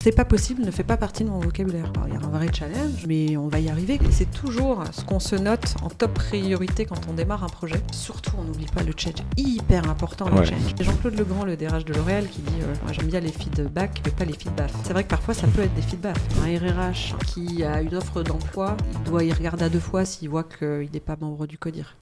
C'est pas possible, ne fait pas partie de mon vocabulaire. Alors, il y a un vrai challenge, mais on va y arriver. Et c'est toujours ce qu'on se note en top priorité quand on démarre un projet. Surtout, on n'oublie pas le change, hyper important le change. Jean-Claude Legrand, le DRH de L'Oréal, qui dit moi j'aime bien les feedbacks, mais pas les feedbacks. C'est vrai que parfois ça peut être des feedbacks. Un RRH qui a une offre d'emploi, il doit y regarder à deux fois s'il voit qu'il n'est pas membre du CODIR.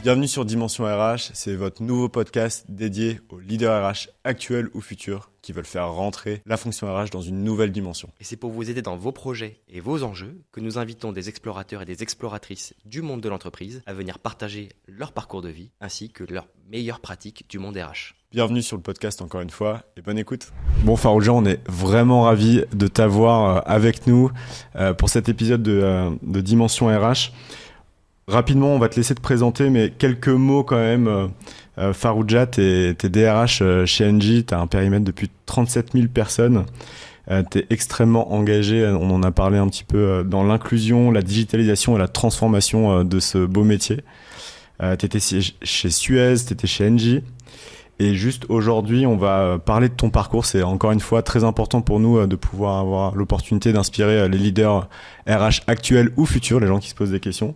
Bienvenue sur Dimension RH, c'est votre nouveau podcast dédié aux leaders RH actuels ou futurs qui veulent faire rentrer la fonction RH dans une nouvelle dimension. Et c'est pour vous aider dans vos projets et vos enjeux que nous invitons des explorateurs et des exploratrices du monde de l'entreprise à venir partager leur parcours de vie ainsi que leurs meilleures pratiques du monde RH. Bienvenue sur le podcast encore une fois et bonne écoute. Bon Farouja, on est vraiment ravis de t'avoir avec nous pour cet épisode de Dimension RH. Rapidement, on va te laisser te présenter, mais quelques mots quand même. Farouja, t'es DRH chez Engie, t'as un périmètre depuis 37 000 personnes. T'es extrêmement engagé, on en a parlé un petit peu, dans l'inclusion, la digitalisation et la transformation de ce beau métier. T'étais chez Suez, t'étais chez Engie. Et juste aujourd'hui, on va parler de ton parcours. C'est encore une fois très important pour nous de pouvoir avoir l'opportunité d'inspirer les leaders RH actuels ou futurs, les gens qui se posent des questions.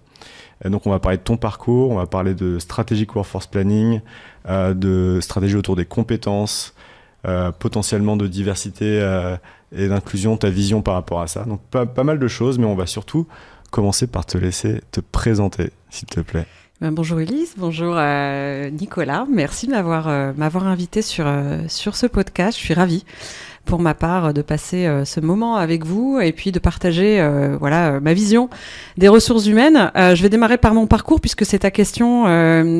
Donc on va parler de ton parcours, on va parler de stratégique workforce planning, de stratégie autour des compétences, potentiellement de diversité et d'inclusion, ta vision par rapport à ça. Donc pas mal de choses, mais on va surtout commencer par te laisser te présenter, s'il te plaît. Bonjour Elise, bonjour Nicolas, merci de m'avoir invité sur ce podcast, je suis ravie pour ma part de passer ce moment avec vous et puis de partager ma vision des ressources humaines. Je vais démarrer par mon parcours puisque c'est ta question,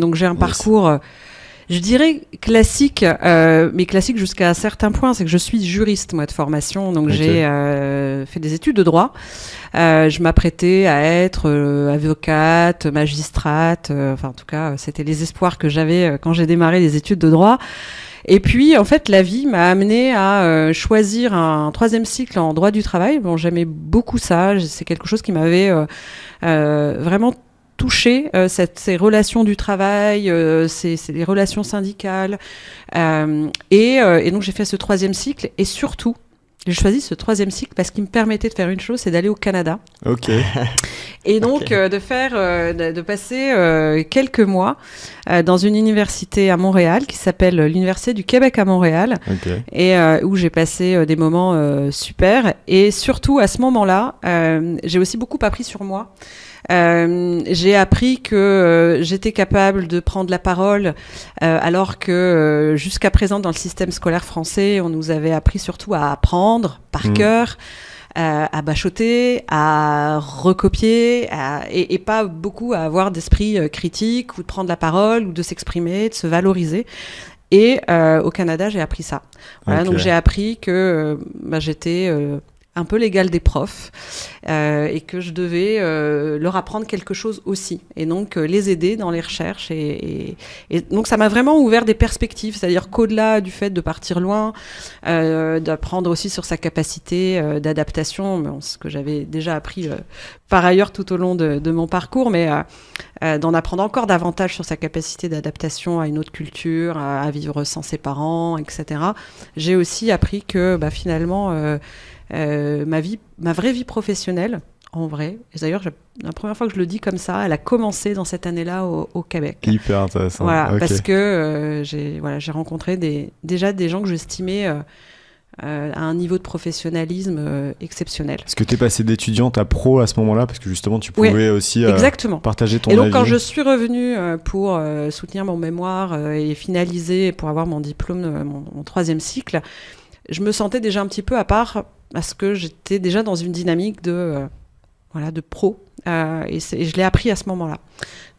donc j'ai un parcours... Je dirais classique, mais classique jusqu'à un certain point, c'est que je suis juriste, moi, de formation, donc j'ai fait des études de droit. Je m'apprêtais à être avocate, magistrate, en tout cas, c'était les espoirs que j'avais quand j'ai démarré les études de droit. Et puis, en fait, la vie m'a amenée à choisir un troisième cycle en droit du travail. Bon, j'aimais beaucoup ça, c'est quelque chose qui m'avait vraiment toucher ces relations du travail, les relations syndicales. Et donc, j'ai fait ce troisième cycle. Et surtout, j'ai choisi ce troisième cycle parce qu'il me permettait de faire une chose, c'est d'aller au Canada. Ok. Et donc, de passer quelques mois dans une université à Montréal qui s'appelle l'Université du Québec à Montréal. Okay. Et où j'ai passé des moments super. Et surtout, à ce moment-là, j'ai aussi beaucoup appris sur moi. J'ai appris que j'étais capable de prendre la parole alors que jusqu'à présent dans le système scolaire français, on nous avait appris surtout à apprendre par cœur, à bachoter, à recopier et pas beaucoup à avoir d'esprit critique ou de prendre la parole ou de s'exprimer, de se valoriser. Et au Canada, j'ai appris ça. Voilà, donc j'ai appris que j'étais... un peu l'égal des profs et que je devais leur apprendre quelque chose aussi et donc les aider dans les recherches et donc ça m'a vraiment ouvert des perspectives, c'est-à-dire qu'au-delà du fait de partir loin, d'apprendre aussi sur sa capacité d'adaptation, ce que j'avais déjà appris par ailleurs tout au long de mon parcours, mais d'en apprendre encore davantage sur sa capacité d'adaptation à une autre culture, à vivre sans ses parents, etc. J'ai aussi appris que finalement ma vraie vie professionnelle, en vrai, et d'ailleurs la première fois que je le dis comme ça, elle a commencé dans cette année-là au Québec. Hyper intéressant. Voilà, parce que j'ai rencontré déjà des gens que j'estimais à un niveau de professionnalisme exceptionnel. Est-ce que tu es passée d'étudiante à pro à ce moment-là, parce que justement tu pouvais aussi partager ton avis. Et donc quand je suis revenue pour soutenir mon mémoire et finaliser, pour avoir mon diplôme, mon troisième cycle, je me sentais déjà un petit peu à part parce que j'étais déjà dans une dynamique de pro et je l'ai appris à ce moment-là.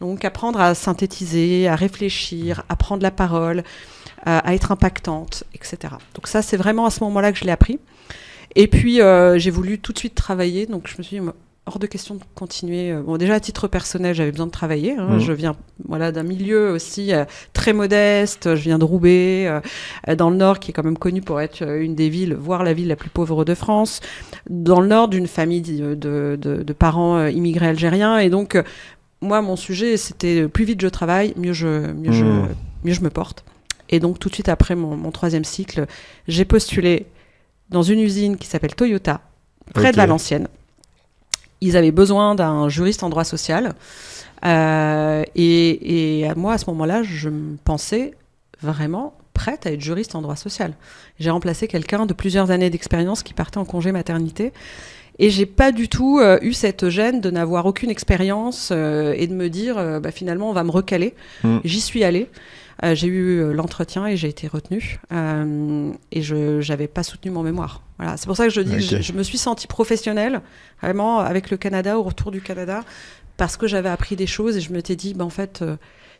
Donc apprendre à synthétiser, à réfléchir, à prendre la parole, à être impactante, etc. Donc ça, c'est vraiment à ce moment-là que je l'ai appris. Et puis j'ai voulu tout de suite travailler, donc je me suis dit hors de question de continuer. Bon, déjà à titre personnel, j'avais besoin de travailler. Je viens d'un milieu aussi très modeste. Je viens de Roubaix, dans le Nord, qui est quand même connu pour être une des villes, voire la ville la plus pauvre de France. Dans le Nord, d'une famille de parents immigrés algériens. Et donc, moi, mon sujet, c'était plus vite je travaille, mieux je me porte. Et donc, tout de suite après mon 3e cycle, j'ai postulé dans une usine qui s'appelle Toyota, près de Valenciennes. Ils avaient besoin d'un juriste en droit social. Et moi, à ce moment-là, je me pensais vraiment prête à être juriste en droit social. J'ai remplacé quelqu'un de plusieurs années d'expérience qui partait en congé maternité. Et j'ai pas du tout eu cette gêne de n'avoir aucune expérience et de me dire, finalement, on va me recaler. J'y suis allée. J'ai eu l'entretien et j'ai été retenue. Et je n'avais pas soutenu mon mémoire. Voilà. C'est pour ça que je dis que je me suis sentie professionnelle, vraiment, avec le Canada, au retour du Canada, parce que j'avais appris des choses et je me suis dit, en fait,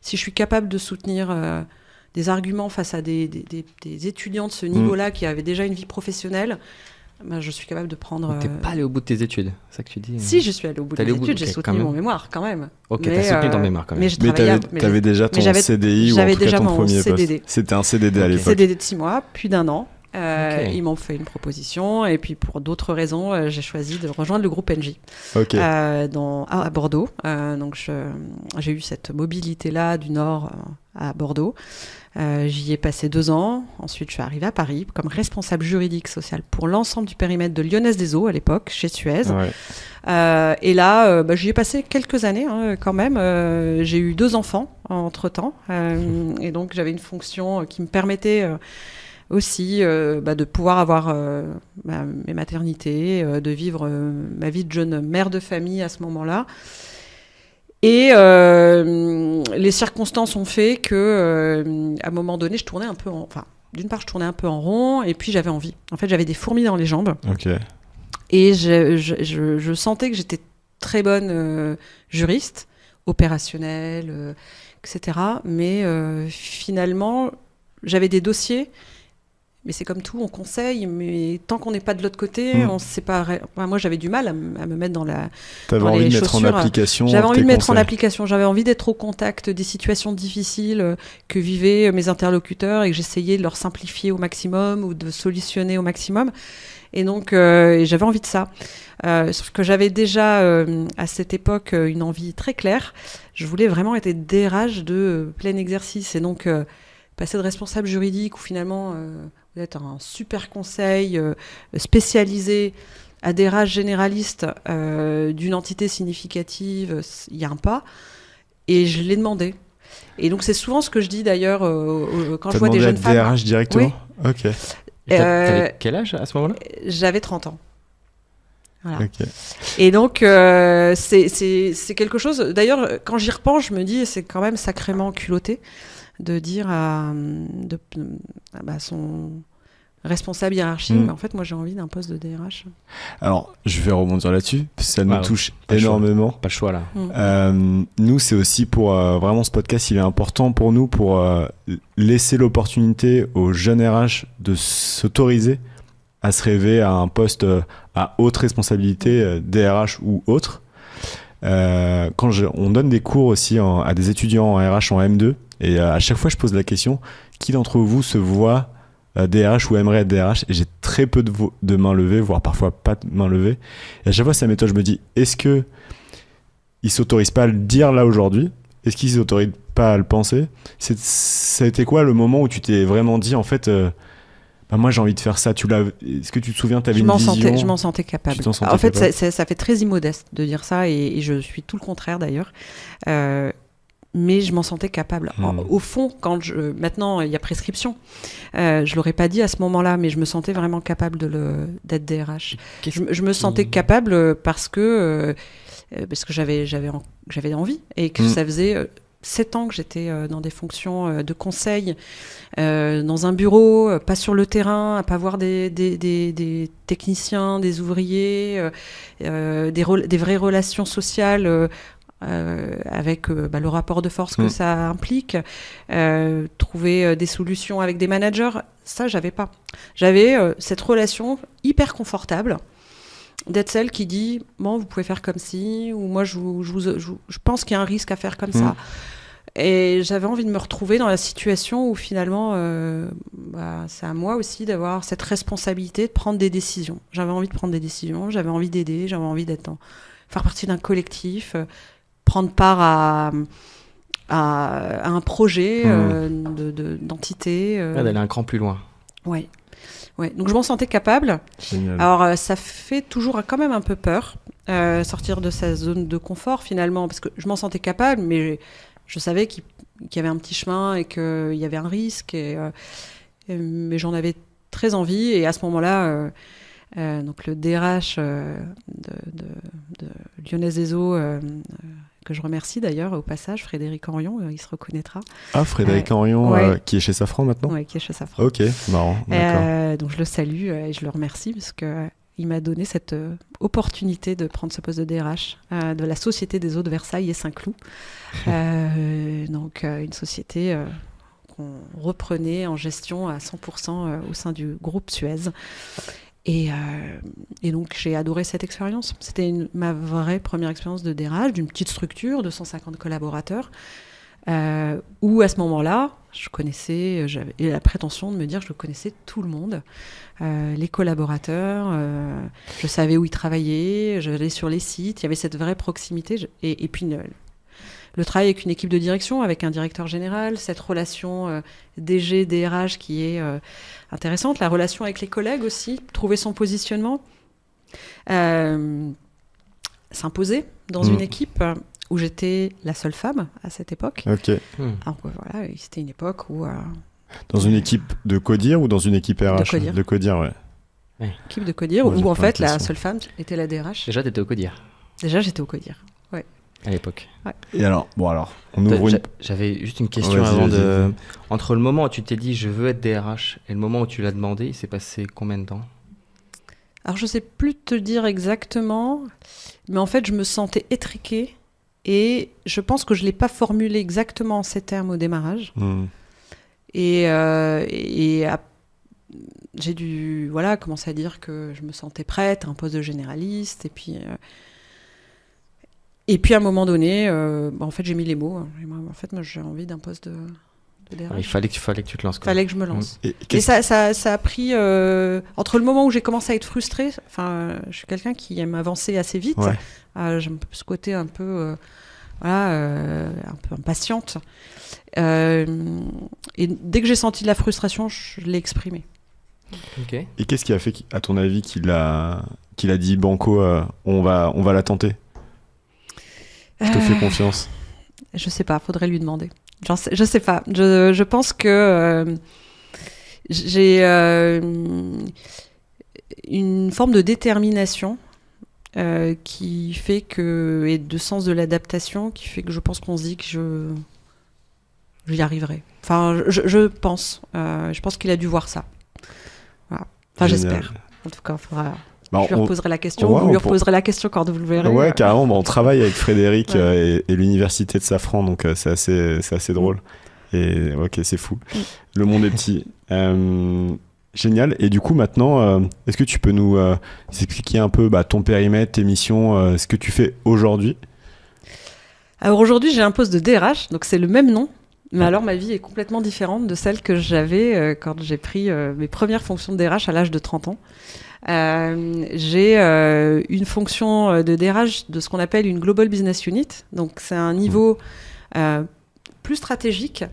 si je suis capable de soutenir des arguments face à des étudiants de ce niveau-là qui avaient déjà une vie professionnelle, je suis capable de prendre... T'es pas allé au bout de tes études, c'est ça que tu dis? Si, je suis allée au bout de mes études, j'ai soutenu mon mémoire quand même. Ok, t'as soutenu ton mémoire quand même. Mais t'avais déjà ton CDI ou en tout cas ton premier poste. C'était un CDD à l'époque. CDD de 6 mois, puis d'1 an. Ils m'ont fait une proposition et puis pour d'autres raisons, j'ai choisi de rejoindre le groupe NJ à Bordeaux. Donc j'ai eu cette mobilité-là du Nord à Bordeaux. J'y ai passé 2 ans. Ensuite, je suis arrivée à Paris comme responsable juridique social pour l'ensemble du périmètre de Lyonnaise des Eaux à l'époque, chez Suez. Et là, j'y ai passé quelques années quand même. J'ai eu 2 enfants entre-temps. Et donc, j'avais une fonction qui me permettait aussi de pouvoir avoir mes maternités, de vivre ma vie de jeune mère de famille à ce moment-là. Et les circonstances ont fait que, à un moment donné, je tournais un peu d'une part, je tournais un peu en rond, et puis j'avais envie. En fait, j'avais des fourmis dans les jambes. Et je sentais que j'étais très bonne juriste, opérationnelle, etc. Mais finalement, j'avais des dossiers. Mais c'est comme tout, on conseille, mais tant qu'on n'est pas de l'autre côté, on ne sait pas. Moi, j'avais du mal à me mettre dans la. T'avais envie de mettre en application. J'avais envie de mettre en application. J'avais envie d'être au contact des situations difficiles que vivaient mes interlocuteurs et que j'essayais de leur simplifier au maximum ou de solutionner au maximum. Et donc, j'avais envie de ça. Sauf que j'avais déjà, à cette époque, une envie très claire. Je voulais vraiment être DRH de plein exercice. Et donc, passer de responsable juridique où finalement... vous êtes un super conseil spécialisé à des DRH généralistes d'une entité significative, il y a un pas. Et je l'ai demandé. Et donc, c'est souvent ce que je dis d'ailleurs quand je vois des jeunes femmes. T'as demandé à DRH directement ? Oui. Ok. T'avais quel âge à ce moment-là ? J'avais 30 ans. Voilà. Okay. Et donc, c'est quelque chose... D'ailleurs, quand j'y repense, je me dis c'est quand même sacrément culotté de dire à son responsable hiérarchique, mais en fait, moi, j'ai envie d'un poste de DRH. Alors, je vais rebondir là-dessus, parce que ça nous touche énormément. Pas le choix, là. Nous, c'est aussi pour... vraiment, ce podcast, il est important pour nous, pour laisser l'opportunité aux jeunes RH de s'autoriser à se rêver à un poste à haute responsabilité, DRH ou autre. On donne des cours aussi à des étudiants en RH en M2, et à chaque fois, je pose la question, qui d'entre vous se voit DRH ou aimerait être DRH? Et j'ai très peu de mains levées, voire parfois pas de mains levées. Et à chaque fois, ça m'étonne, je me dis, est-ce qu'ils ne s'autorisent pas à le dire là aujourd'hui? Est-ce qu'ils ne s'autorisent pas à le penser? Ça a été quoi le moment où tu t'es vraiment dit, en fait, moi j'ai envie de faire ça? Est-ce que tu te souviens, tu avais une vision? Je m'en sentais capable. En fait, ça fait très immodeste de dire ça, et je suis tout le contraire d'ailleurs. Mais je m'en sentais capable. Au fond, maintenant, il y a prescription. Je l'aurais pas dit à ce moment-là, mais je me sentais vraiment capable d'être DRH. Je me sentais capable parce que j'avais envie et que ça faisait 7 ans que j'étais dans des fonctions de conseil, dans un bureau, pas sur le terrain, à pas voir des techniciens, des ouvriers, des vraies relations sociales. Avec le rapport de force que ça implique, trouver des solutions avec des managers, ça j'avais pas. J'avais cette relation hyper confortable d'être celle qui dit bon, vous pouvez faire comme ci, ou moi je pense qu'il y a un risque à faire comme ça. Et j'avais envie de me retrouver dans la situation où finalement c'est à moi aussi d'avoir cette responsabilité de prendre des décisions. J'avais envie de prendre des décisions, j'avais envie d'aider, j'avais envie faire partie d'un collectif. prendre part à un projet d'entité. D'aller un cran plus loin. Ouais. Donc je m'en sentais capable. Génial. Alors ça fait toujours quand même un peu peur, sortir de sa zone de confort finalement, parce que je m'en sentais capable, mais je savais qu'il y avait un petit chemin et qu'il y avait un risque, mais j'en avais très envie. Et à ce moment-là, donc le DRH de Lyonnaise des Eaux, que je remercie d'ailleurs au passage, Frédéric Henrion, il se reconnaîtra. Ah, Frédéric Henrion, qui est chez Safran maintenant ? Oui, qui est chez Safran. Ok, marrant, d'accord. Donc je le salue et je le remercie parce qu'il m'a donné cette opportunité de prendre ce poste de DRH de la Société des Eaux de Versailles et Saint-Cloud. Donc une société qu'on reprenait en gestion à 100% au sein du groupe Suez. Et donc j'ai adoré cette expérience. C'était ma vraie première expérience de DRH d'une petite structure de 150 collaborateurs où à ce moment-là, j'avais la prétention de me dire que je connaissais tout le monde, les collaborateurs, je savais où ils travaillaient, j'allais sur les sites, il y avait cette vraie proximité et puis le travail avec une équipe de direction, avec un directeur général, cette relation DG-DRH qui est intéressante, la relation avec les collègues aussi, trouver son positionnement, s'imposer dans une équipe où j'étais la seule femme à cette époque. Ok. Alors voilà, c'était une époque où... Dans une équipe de Codir ou dans une équipe RH ? De Codir, ouais. Équipe de Codir, où en fait la seule femme était la DRH. Déjà, t'étais au Codir. Déjà, j'étais au Codir. À l'époque. Ouais. Et alors, on ouvre J'avais juste une question avant de... Entre le moment où tu t'es dit je veux être DRH et le moment où tu l'as demandé, il s'est passé combien de temps ? Alors je sais plus te dire exactement, mais en fait je me sentais étriquée et je pense que je l'ai pas formulé exactement en ces termes au démarrage. Et j'ai dû commencer à dire que je me sentais prête à un poste de généraliste et puis à un moment donné, en fait j'ai mis les mots. En fait moi j'ai envie d'un poste de DRH. Il fallait que tu te lances. Il fallait que je me lance. Et ça a pris entre le moment où j'ai commencé à être frustrée. Enfin, je suis quelqu'un qui aime avancer assez vite. Ouais. J'aime ce côté un peu impatiente. Et dès que j'ai senti de la frustration, je l'ai exprimée. Okay. Et qu'est-ce qui a fait, à ton avis, qu'il a dit Banco, on va la tenter ? Je te fais confiance. Je sais pas, faudrait lui demander. Je sais pas. Je pense que j'ai une forme de détermination qui fait que, et de sens de l'adaptation qui fait que je pense qu'on se dit que j'y arriverai. Enfin, je pense. Je pense qu'il a dû voir ça. Voilà. Enfin, Génial. j'espère. En tout cas, il faudra... je lui reposerai la question, vous lui reposerez la question quand vous le verrez. Ouais, carrément, on travaille avec Frédéric et l'université de Safran, donc c'est assez drôle. Et ok, c'est fou. Le monde est petit. Génial. Et du coup, maintenant, est-ce que tu peux nous expliquer un peu ton périmètre, tes missions, ce que tu fais aujourd'hui ? Alors aujourd'hui, j'ai un poste de DRH, donc c'est le même nom. Mais alors, ma vie est complètement différente de celle que j'avais quand j'ai pris mes premières fonctions de DRH à l'âge de 30 ans. J'ai une fonction de DRH de ce qu'on appelle une Global Business Unit. Donc, c'est un niveau plus stratégique,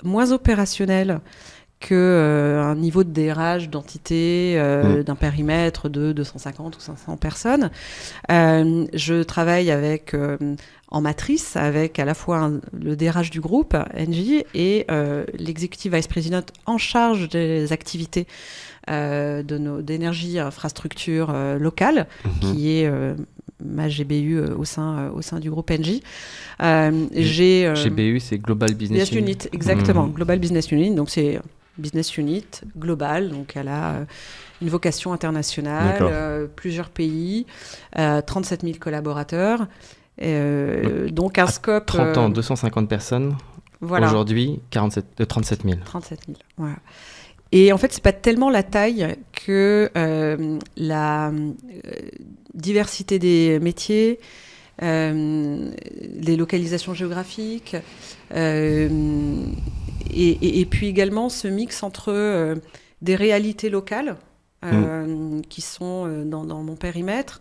moins opérationnel qu'un niveau de DRH d'entité d'un périmètre de 250 ou 500 personnes. Je travaille avec... en matrice, avec à la fois le DRH du groupe, Engie, et l'executive vice president en charge des activités d'énergie infrastructure locale, qui est ma GBU au sein du groupe Engie. GBU, c'est Global Business Unit. Exactement, Global Business Unit, donc c'est Business Unit global, donc elle a une vocation internationale, plusieurs pays, 37 000 collaborateurs. Donc un scope... 30 ans, 250 personnes. Voilà. Aujourd'hui, 37 000. 37 000, voilà. Et en fait, c'est pas tellement la taille que la diversité des métiers, les localisations géographiques, et puis également ce mix entre des réalités locales qui sont dans mon périmètre,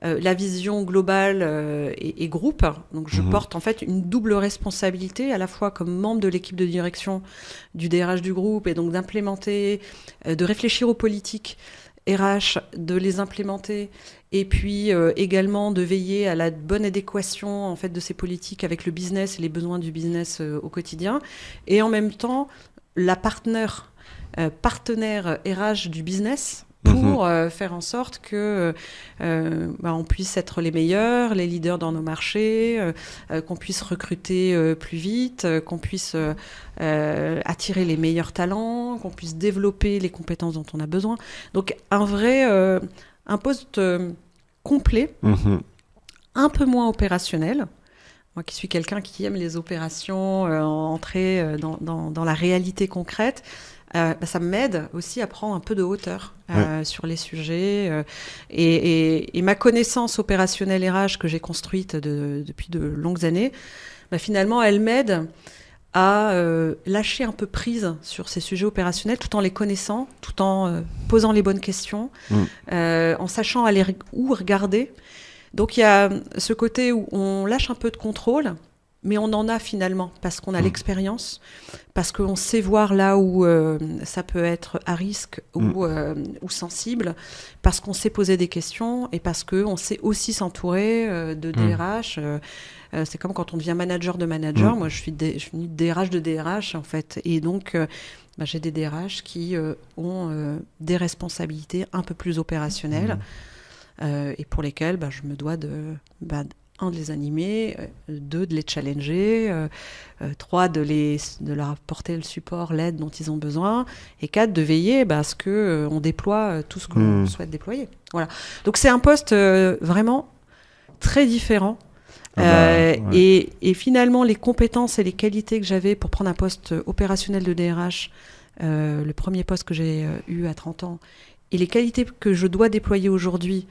la vision globale et groupe. Donc je porte en fait une double responsabilité, à la fois comme membre de l'équipe de direction du DRH du groupe, et donc d'implémenter, de réfléchir aux politiques RH, de les implémenter, et puis également de veiller à la bonne adéquation en fait de ces politiques avec le business et les besoins du business au quotidien, et en même temps la partenaire RH du business pour faire en sorte que on puisse être les meilleurs, les leaders dans nos marchés, qu'on puisse recruter plus vite, qu'on puisse attirer les meilleurs talents, qu'on puisse développer les compétences dont on a besoin. Donc un poste complet, un peu moins opérationnel. Moi qui suis quelqu'un qui aime les opérations, entrer dans la réalité concrète, ça m'aide aussi à prendre un peu de hauteur sur les sujets. Et ma connaissance opérationnelle RH que j'ai construite depuis de longues années, finalement, elle m'aide à lâcher un peu prise sur ces sujets opérationnels tout en les connaissant, tout en posant les bonnes questions, en sachant où regarder. Donc il y a ce côté où on lâche un peu de contrôle, mais on en a finalement, parce qu'on a l'expérience, parce qu'on sait voir là où ça peut être à risque ou sensible, parce qu'on sait poser des questions et parce qu'on sait aussi s'entourer de DRH. C'est comme quand on devient manager de manager. Moi, je suis DRH de DRH, en fait. Et donc, j'ai des DRH qui ont des responsabilités un peu plus opérationnelles et pour lesquelles je me dois de les animer, 2, de les challenger, 3, de leur apporter le support, l'aide dont ils ont besoin, et 4, de veiller à ce qu'on déploie tout ce que l'on souhaite déployer. Voilà. Donc c'est un poste vraiment très différent. Et finalement, les compétences et les qualités que j'avais pour prendre un poste opérationnel de DRH, le premier poste que j'ai eu à 30 ans, et les qualités que je dois déployer aujourd'hui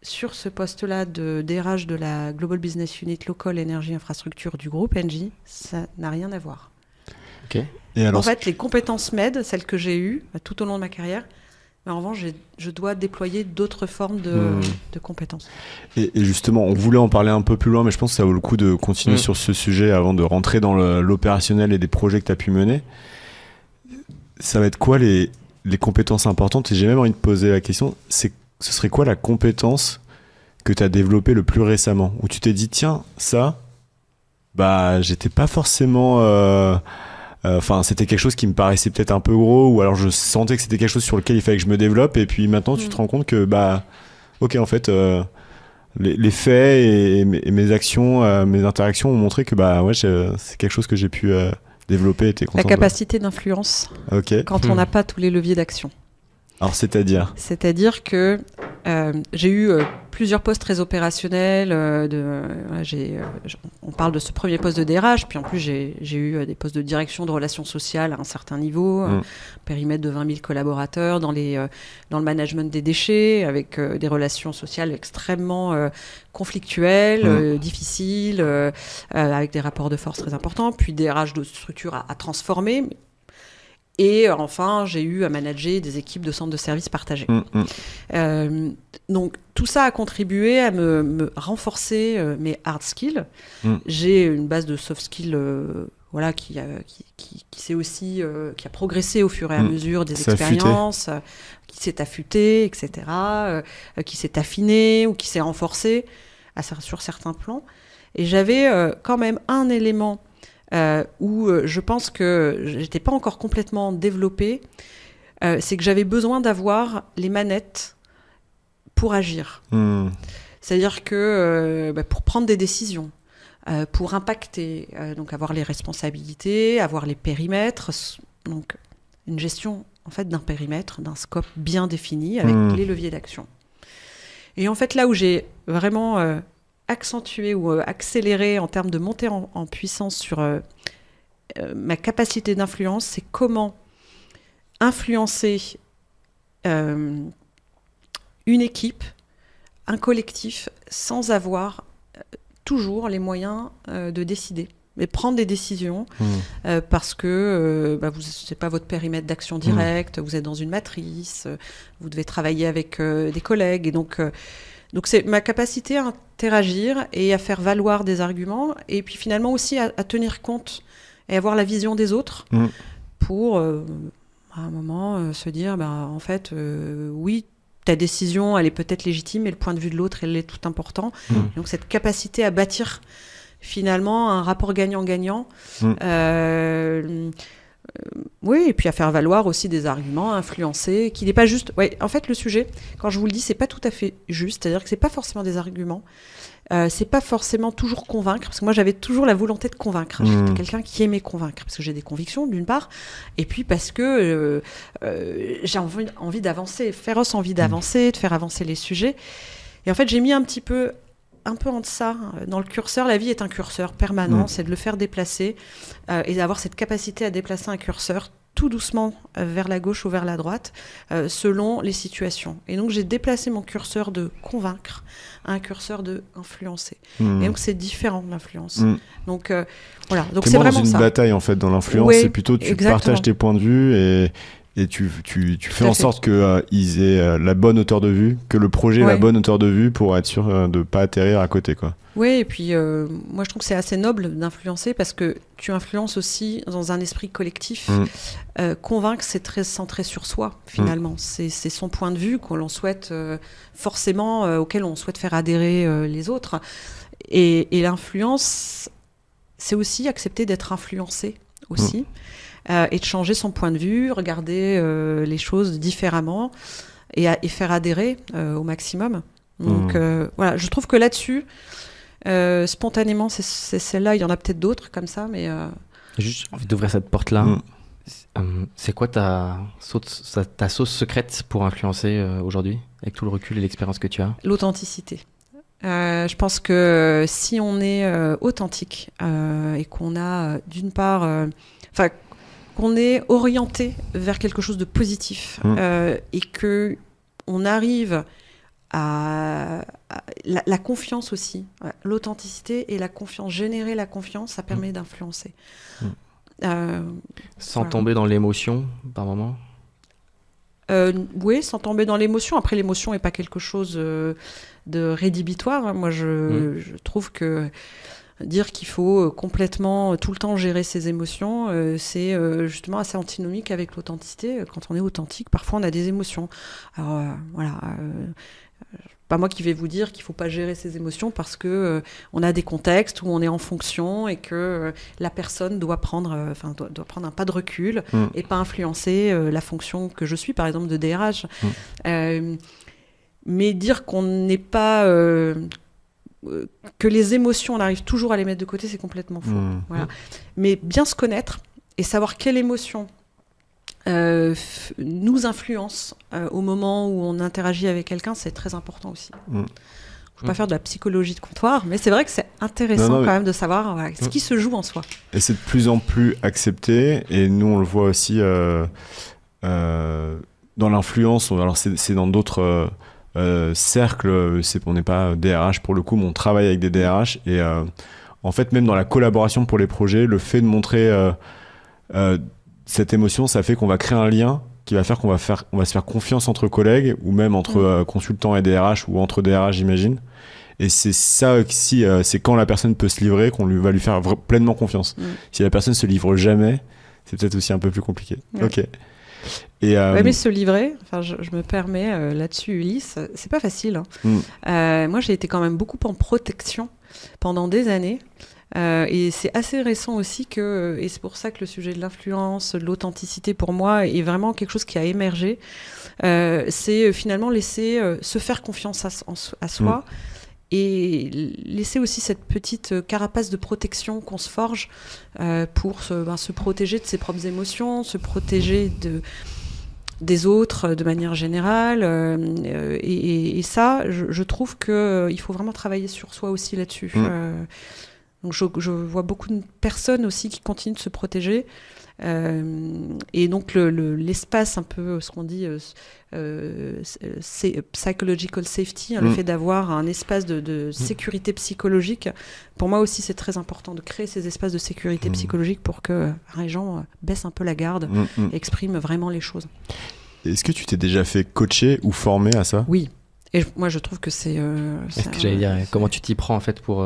sur ce poste-là de DRH de la Global Business Unit Local Energy Infrastructure du groupe Engie, ça n'a rien à voir. Okay. Et alors, en fait, les compétences m'aident, celles que j'ai eues tout au long de ma carrière, mais en revanche, je dois déployer d'autres formes de compétences. Et justement, on voulait en parler un peu plus loin, mais je pense que ça vaut le coup de continuer sur ce sujet avant de rentrer dans l'opérationnel et des projets que tu as pu mener. Ça va être quoi les compétences importantes? Et j'ai même envie de poser la question, ce serait quoi la compétence que tu as développée le plus récemment, où tu t'es dit, tiens, ça, j'étais pas forcément... c'était quelque chose qui me paraissait peut-être un peu gros, ou alors je sentais que c'était quelque chose sur lequel il fallait que je me développe, et puis maintenant tu te rends compte que, ok, en fait, les faits et mes actions, mes interactions ont montré que, c'est quelque chose que j'ai pu développer et t'es content. La capacité d'influence, quand on n'a pas tous les leviers d'action. Alors, c'est-à-dire ? C'est-à-dire que j'ai eu plusieurs postes très opérationnels. On parle de ce premier poste de DRH, puis en plus j'ai eu des postes de direction de relations sociales à un certain niveau, périmètre de 20 000 collaborateurs dans le management des déchets, avec des relations sociales extrêmement conflictuelles, difficiles, avec des rapports de force très importants, puis DRH de structures à transformer. Et enfin, j'ai eu à manager des équipes de centres de services partagés. Donc, tout ça a contribué à me renforcer mes hard skills. J'ai une base de soft skills qui s'est aussi, qui a progressé au fur et à mesure des expériences, qui s'est affûtée, etc., qui s'est affinée ou qui s'est renforcée sur certains plans. Et j'avais quand même un élément où je pense que je n'étais pas encore complètement développée, c'est que j'avais besoin d'avoir les manettes pour agir. C'est-à-dire que pour prendre des décisions, pour impacter, donc avoir les responsabilités, avoir les périmètres, donc une gestion en fait d'un périmètre, d'un scope bien défini avec les leviers d'action. Et en fait là où j'ai vraiment accentuer ou accélérer en termes de montée en puissance sur ma capacité d'influence, c'est comment influencer une équipe, un collectif, sans avoir toujours les moyens de décider. Mais prendre des décisions parce que c'est pas votre périmètre d'action directe, vous êtes dans une matrice, vous devez travailler avec des collègues, et donc Donc c'est ma capacité à interagir et à faire valoir des arguments, et puis finalement aussi à tenir compte et avoir la vision des autres pour à un moment se dire en fait oui, ta décision elle est peut-être légitime, mais le point de vue de l'autre elle est tout important. Donc cette capacité à bâtir finalement un rapport gagnant-gagnant. Oui, et puis à faire valoir aussi des arguments, à influencer, qui n'est pas juste... Ouais, en fait, le sujet, quand je vous le dis, c'est pas tout à fait juste, c'est-à-dire que c'est pas forcément des arguments, c'est pas forcément toujours convaincre, parce que moi j'avais toujours la volonté de convaincre. J'étais quelqu'un qui aimait convaincre, parce que j'ai des convictions d'une part, et puis parce que j'ai envie d'avancer, féroce envie d'avancer, de faire avancer les sujets. Et en fait, j'ai mis un peu en deçà dans le curseur. La vie est un curseur permanent, c'est de le faire déplacer et d'avoir cette capacité à déplacer un curseur tout doucement vers la gauche ou vers la droite selon les situations. Et donc j'ai déplacé mon curseur de convaincre à un curseur de influencer. Et donc c'est différent de l'influence. Donc voilà, donc c'est vraiment ça. C'est une bataille en fait dans l'influence, c'est plutôt tu partages tes points de vue et tu fais en sorte qu'ils aient la bonne hauteur de vue, que le projet ait la bonne hauteur de vue pour être sûr de ne pas atterrir à côté, quoi. Oui, et puis moi je trouve que c'est assez noble d'influencer parce que tu influences aussi dans un esprit collectif. Convaincre, c'est très centré sur soi, finalement. C'est son point de vue qu'on souhaite forcément, auquel on souhaite faire adhérer les autres. Et l'influence, c'est aussi accepter d'être influencé aussi. Et de changer son point de vue, regarder les choses différemment et faire adhérer au maximum. Donc voilà, je trouve que là-dessus, spontanément, c'est celle-là, il y en a peut-être d'autres comme ça, mais... Juste envie d'ouvrir cette porte-là. C'est quoi ta sauce secrète pour influencer aujourd'hui, avec tout le recul et l'expérience que tu as ? L'authenticité. Je pense que si on est authentique et qu'on a d'une part... qu'on est orienté vers quelque chose de positif et qu'on arrive à la confiance aussi. L'authenticité et la confiance, générer la confiance, ça permet d'influencer. Sans tomber dans l'émotion, par moment ? Oui, sans tomber dans l'émotion. Après, l'émotion n'est pas quelque chose de rédhibitoire. Moi, je trouve que dire qu'il faut complètement, tout le temps gérer ses émotions, c'est justement assez antinomique avec l'authenticité. Quand on est authentique, parfois on a des émotions. Alors voilà, pas moi qui vais vous dire qu'il ne faut pas gérer ses émotions parce que on a des contextes où on est en fonction et que la personne doit prendre un pas de recul et pas influencer la fonction que je suis, par exemple, de DRH. Mais dire qu'on n'est pas... que les émotions, on arrive toujours à les mettre de côté, c'est complètement faux. Voilà. Mais bien se connaître et savoir quelle émotion nous influence au moment où on interagit avec quelqu'un, c'est très important aussi. Je ne veux pas faire de la psychologie de comptoir, mais c'est vrai que c'est intéressant quand même de savoir ce qui se joue en soi. Et c'est de plus en plus accepté, et nous on le voit aussi dans l'influence. Alors c'est dans d'autres... cercle, on n'est pas DRH pour le coup, mais on travaille avec des DRH et en fait même dans la collaboration pour les projets, le fait de montrer cette émotion, ça fait qu'on va créer un lien qui va faire qu'on va se faire confiance entre collègues ou même entre consultants et DRH ou entre DRH, j'imagine. Et c'est ça aussi, c'est quand la personne peut se livrer qu'on va lui faire pleinement confiance. Si la personne se livre jamais, c'est peut-être aussi un peu plus compliqué. Ok. Et mais se livrer, je me permets là-dessus, Ulysse, c'est pas facile. Moi, j'ai été quand même beaucoup en protection pendant des années. Et c'est assez récent aussi et c'est pour ça que le sujet de l'influence, de l'authenticité pour moi est vraiment quelque chose qui a émergé. C'est finalement laisser se faire confiance à soi et laisser aussi cette petite carapace de protection qu'on se forge pour se protéger de ses propres émotions, se protéger des autres de manière générale. Et ça, je trouve qu'il faut vraiment travailler sur soi aussi là-dessus. Donc je vois beaucoup de personnes aussi qui continuent de se protéger. Et donc l'espace un peu, ce qu'on dit psychological safety, le fait d'avoir un espace de sécurité psychologique, pour moi aussi c'est très important de créer ces espaces de sécurité psychologique pour que les gens baissent un peu la garde, expriment vraiment les choses. Est-ce que tu t'es déjà fait coacher ou former à ça ? Oui. Et moi, je trouve que c'est... Est-ce que j'allais dire, comment tu t'y prends en fait pour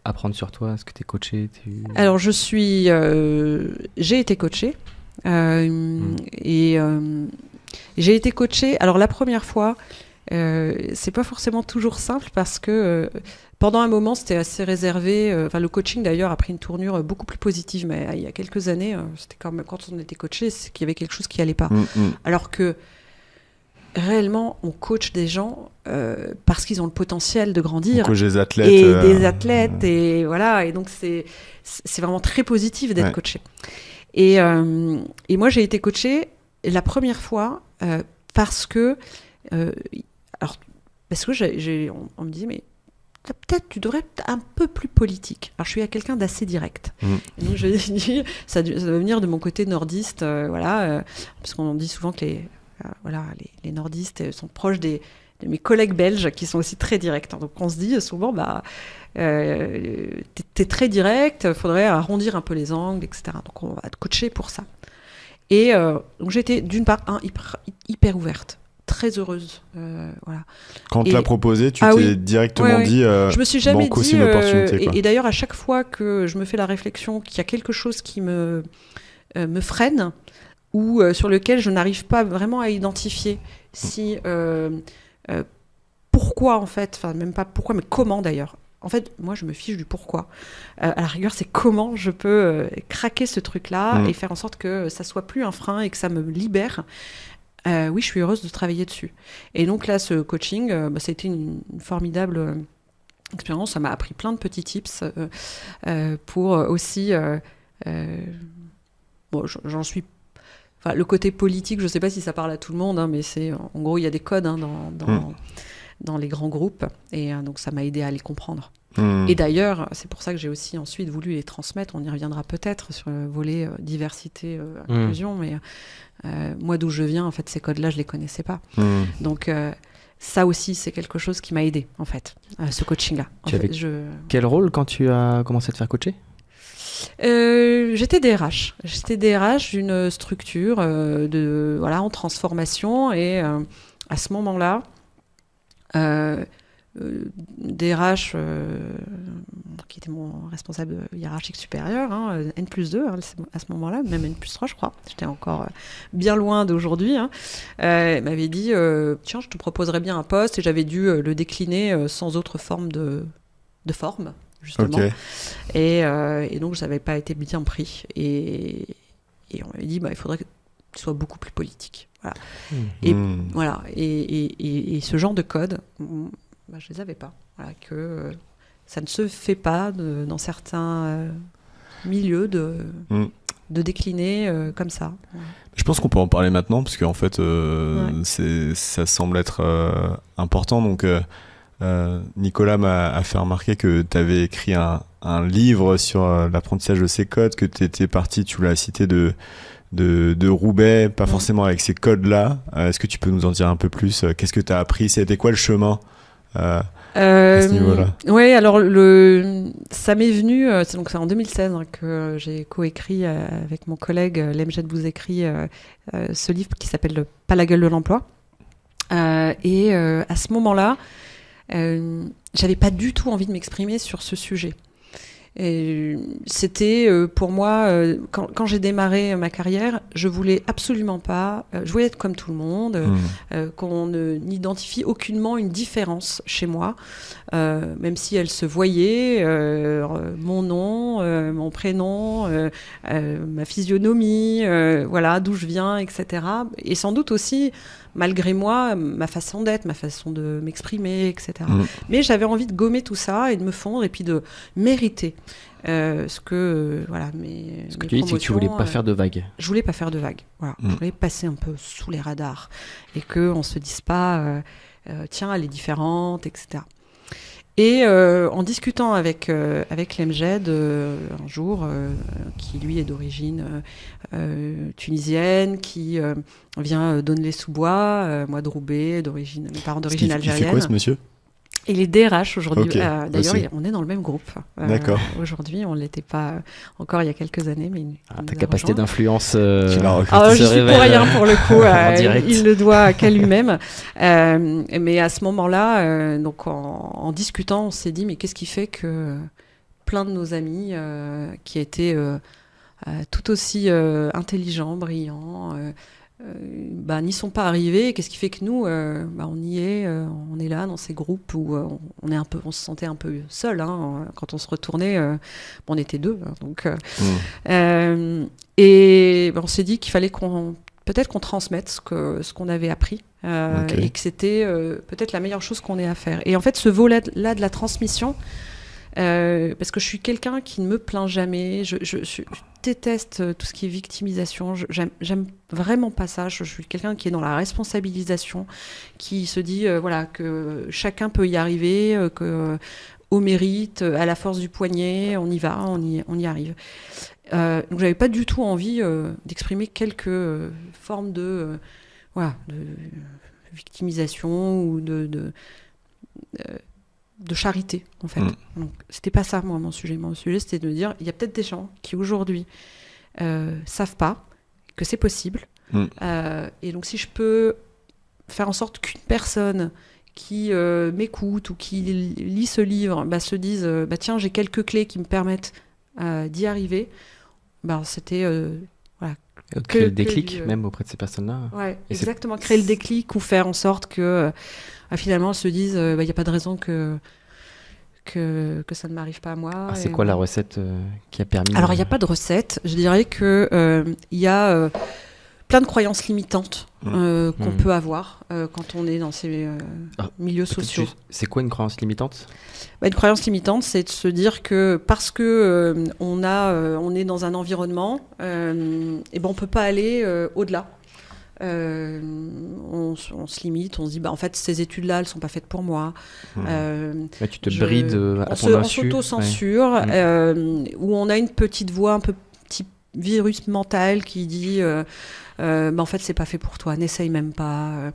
apprendre sur toi? Est-ce que tu es coaché? Alors, j'ai été coachée. Et j'ai été coachée. Alors, la première fois, c'est pas forcément toujours simple parce que pendant un moment, c'était assez réservé. Le coaching, d'ailleurs, a pris une tournure beaucoup plus positive. Mais il y a quelques années, c'était quand on était coaché, c'est qu'il y avait quelque chose qui allait pas. Alors que réellement, on coach des gens parce qu'ils ont le potentiel de grandir. On coach des athlètes. Et des athlètes. Et voilà. Et donc, c'est vraiment très positif d'être coaché. Et moi, j'ai été coachée la première fois parce que on me disait, mais peut-être tu devrais être un peu plus politique. Alors, je suis quelqu'un d'assez direct. Et donc, je dis, ça doit venir de mon côté nordiste, parce qu'on dit souvent que les nordistes sont proches de mes collègues belges qui sont aussi très directs. Donc, on se dit souvent, t'es très direct, faudrait arrondir un peu les angles, etc. Donc, on va te coacher pour ça. Et donc, j'étais d'une part hyper ouverte. Très heureuse. Quand tu l'as proposé, tu t'es directement dit je me suis jamais dit une opportunité, et d'ailleurs à chaque fois que je me fais la réflexion qu'il y a quelque chose qui me freine ou sur lequel je n'arrive pas vraiment à identifier si pourquoi en fait, enfin même pas pourquoi mais comment d'ailleurs. En fait, moi, je me fiche du pourquoi. À la rigueur, c'est comment je peux craquer ce truc-là et faire en sorte que ça soit plus un frein et que ça me libère. Oui, je suis heureuse de travailler dessus. Et donc là, ce coaching, ça a été une formidable expérience. Ça m'a appris plein de petits tips pour aussi... j'en suis... Enfin, le côté politique, je ne sais pas si ça parle à tout le monde, mais c'est... En gros, il y a des codes dans les grands groupes. Et donc, ça m'a aidé à les comprendre. Et d'ailleurs, c'est pour ça que j'ai aussi ensuite voulu les transmettre. On y reviendra peut-être sur le volet diversité, inclusion, mais moi d'où je viens, en fait, ces codes-là, je les connaissais pas. Donc ça aussi, c'est quelque chose qui m'a aidé, en fait, ce coaching-là. Quel rôle quand tu as commencé à te faire coacher? J'étais DRH. J'étais DRH d'une structure en transformation et à ce moment-là. DRH, qui était mon responsable hiérarchique supérieur, N+2 à ce moment-là, même N+3 je crois, j'étais encore bien loin d'aujourd'hui, m'avait dit tiens, je te proposerais bien un poste, et j'avais dû le décliner sans autre forme de forme, justement. Et donc ça n'avait pas été bien pris, et on m'avait dit il faudrait que tu sois beaucoup plus politique. Voilà. Et ce genre de code, je les avais pas. Que ça ne se fait pas dans certains milieux de décliner comme ça. Je pense qu'on peut en parler maintenant parce qu'en fait, ça semble être important. Donc, Nicolas m'a fait remarquer que tu avais écrit un livre sur l'apprentissage de ces codes, que tu étais parti, tu l'as cité, de Roubaix, pas forcément avec ces codes-là. Est-ce que tu peux nous en dire un peu plus? Qu'est-ce que tu as appris? C'était quoi le chemin à ce niveau-là? Oui, alors ça m'est venu, c'est en 2016 que j'ai coécrit avec mon collègue Lemjed Bouzekri ce livre qui s'appelle Pas la gueule de l'emploi. Et à ce moment-là, j'avais pas du tout envie de m'exprimer sur ce sujet. Et c'était pour moi, quand j'ai démarré ma carrière, je voulais absolument pas, je voulais être comme tout le monde, qu'on n'identifie aucunement une différence chez moi, même si elle se voyait, mon nom, mon prénom, ma physionomie, d'où je viens, etc. Et sans doute aussi, malgré moi, ma façon d'être, ma façon de m'exprimer, etc. Mais j'avais envie de gommer tout ça et de me fondre et puis de mériter ce que tu dis, c'est que tu voulais pas faire de vagues. Je voulais pas faire de vagues. Voilà. Je voulais passer un peu sous les radars et qu'on se dise pas tiens, elle est différente, etc. Et en discutant avec Lemjed un jour, qui lui est d'origine tunisienne, qui vient d'Aulnay-sous-Bois, moi de Roubaix, mes parents d'origine algérienne. Il fait quoi ce monsieur? Il est DRH aujourd'hui. Ok, D'ailleurs, aussi. on est dans le même groupe. D'accord. Aujourd'hui, on ne l'était pas encore il y a quelques années. Mais Ta capacité d'influence Tu l'as recruté. Je suis pour rien pour le coup. En direct. Il le doit qu'à lui-même. Mais à ce moment-là, donc en discutant, on s'est dit mais qu'est-ce qui fait que plein de nos amis qui étaient tout aussi intelligents, brillants, n'y sont pas arrivés. Qu'est-ce qui fait que nous, on y est, on est là dans ces groupes où on se sentait un peu seul. Quand on se retournait, on était deux. Donc, et on s'est dit qu'il fallait peut-être qu'on transmette ce qu'on avait appris et que c'était peut-être la meilleure chose qu'on ait à faire. Et en fait, ce volet-là de la transmission, parce que je suis quelqu'un qui ne me plaint jamais, je déteste tout ce qui est victimisation, j'aime vraiment pas ça, je suis quelqu'un qui est dans la responsabilisation, qui se dit que chacun peut y arriver, que au mérite, à la force du poignet, on y va, on y arrive. Donc j'avais pas du tout envie d'exprimer quelques formes de victimisation ou de charité, en fait. Donc, c'était pas ça, moi, mon sujet. Mon sujet, c'était de me dire, il y a peut-être des gens qui, aujourd'hui, savent pas que c'est possible. Et donc, si je peux faire en sorte qu'une personne qui m'écoute ou qui lit ce livre se dise, tiens, j'ai quelques clés qui me permettent d'y arriver, c'était... créer le déclic, même auprès de ces personnes-là. Ouais, exactement. Créer le déclic ou faire en sorte que... finalement, elles se disent, il n'y a pas de raison que ça ne m'arrive pas à moi. C'est quoi la recette qui a permis... Alors, il n'y a pas de recette. Je dirais qu'il y a plein de croyances limitantes qu'on peut avoir quand on est dans ces milieux sociaux. C'est quoi une croyance limitante ? Une croyance limitante, c'est de se dire que parce que on est dans un environnement, on ne peut pas aller au-delà. On se limite, on se dit en fait ces études-là elles sont pas faites pour moi. Tu te brides à ton insu. On s'auto-censure, où on a une petite voix, un petit virus mental qui dit en fait c'est pas fait pour toi, n'essaye même pas,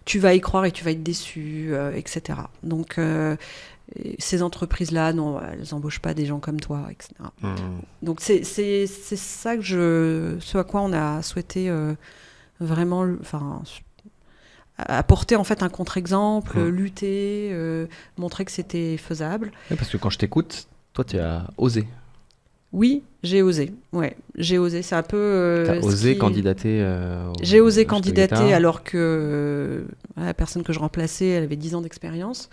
tu vas y croire et tu vas être déçu, etc. Donc ces entreprises-là, non, elles embauchent pas des gens comme toi, etc. Donc c'est ça ce à quoi on a souhaité vraiment, apporter en fait un contre-exemple, lutter, montrer que c'était faisable. Ouais, parce que quand je t'écoute, toi tu as osé. Oui, j'ai osé. Ouais, j'ai osé. C'est un peu. T'as osé candidater. J'ai osé candidater alors que la personne que je remplaçais, elle avait 10 ans d'expérience.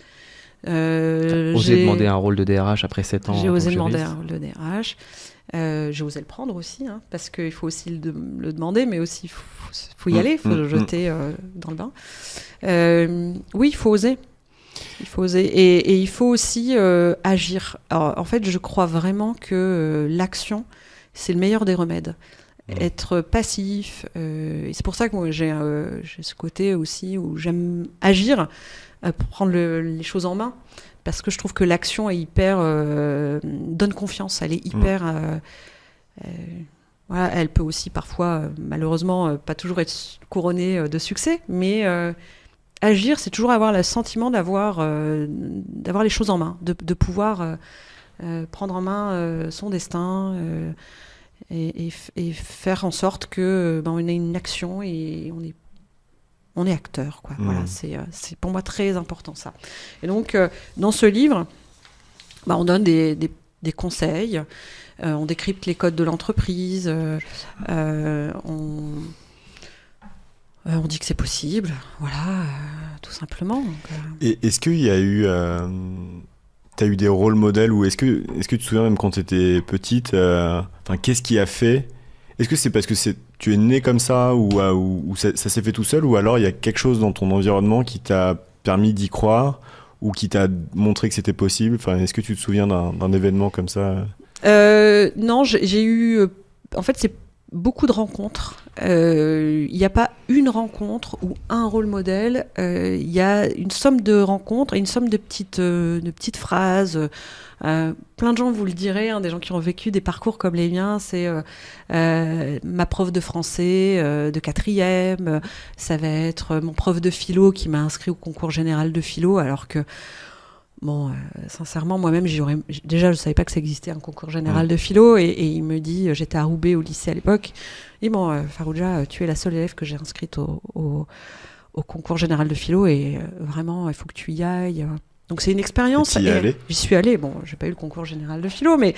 T'as osé demander un rôle de DRH après 7 ans. J'ai osé demander un rôle de DRH. J'ai osé le prendre aussi, parce qu'il faut aussi le demander, mais aussi il faut y aller, il faut le jeter dans le bain. Oui, il faut oser. Il faut oser. Et il faut aussi agir. Alors, en fait, je crois vraiment que l'action, c'est le meilleur des remèdes. Être passif. Et c'est pour ça que moi, j'ai ce côté aussi où j'aime agir, prendre les choses en main. Parce que je trouve que l'action est hyper... donne confiance. Elle est hyper... elle peut aussi parfois, malheureusement, pas toujours être couronnée de succès, mais... agir, c'est toujours avoir le sentiment d'avoir les choses en main, de pouvoir prendre en main son destin et faire en sorte que on ait une action et on est acteur, quoi. Voilà, c'est pour moi très important ça. Et donc dans ce livre, on donne des conseils, on décrypte les codes de l'entreprise, on dit que c'est possible, voilà, tout simplement. Donc, Et est-ce qu'il y a eu... t'as eu des rôles modèles ou est-ce que tu te souviens même quand tu étais petite, qu'est-ce qui a fait... Est-ce que c'est parce que tu es né comme ça ou ça s'est fait tout seul ou alors il y a quelque chose dans ton environnement qui t'a permis d'y croire ou qui t'a montré que c'était possible? Est-ce que tu te souviens d'un événement comme ça? Non, j'ai eu... En fait, beaucoup de rencontres. Il n'y a pas une rencontre ou un rôle modèle. Il y a une somme de rencontres et une somme de petites phrases. Plein de gens vous le diraient, hein, des gens qui ont vécu des parcours comme les miens. C'est ma prof de français de 4e. Ça va être mon prof de philo qui m'a inscrit au concours général de philo, alors que bon, sincèrement, moi-même, déjà, je ne savais pas que ça existait, un concours général de philo, et il me dit, j'étais à Roubaix au lycée à l'époque, il dit, bon, Farouja, tu es la seule élève que j'ai inscrite au concours général de philo, et vraiment, il faut que tu y ailles. Donc, c'est une expérience. Et j'y suis allée. Bon, je n'ai pas eu le concours général de philo, mais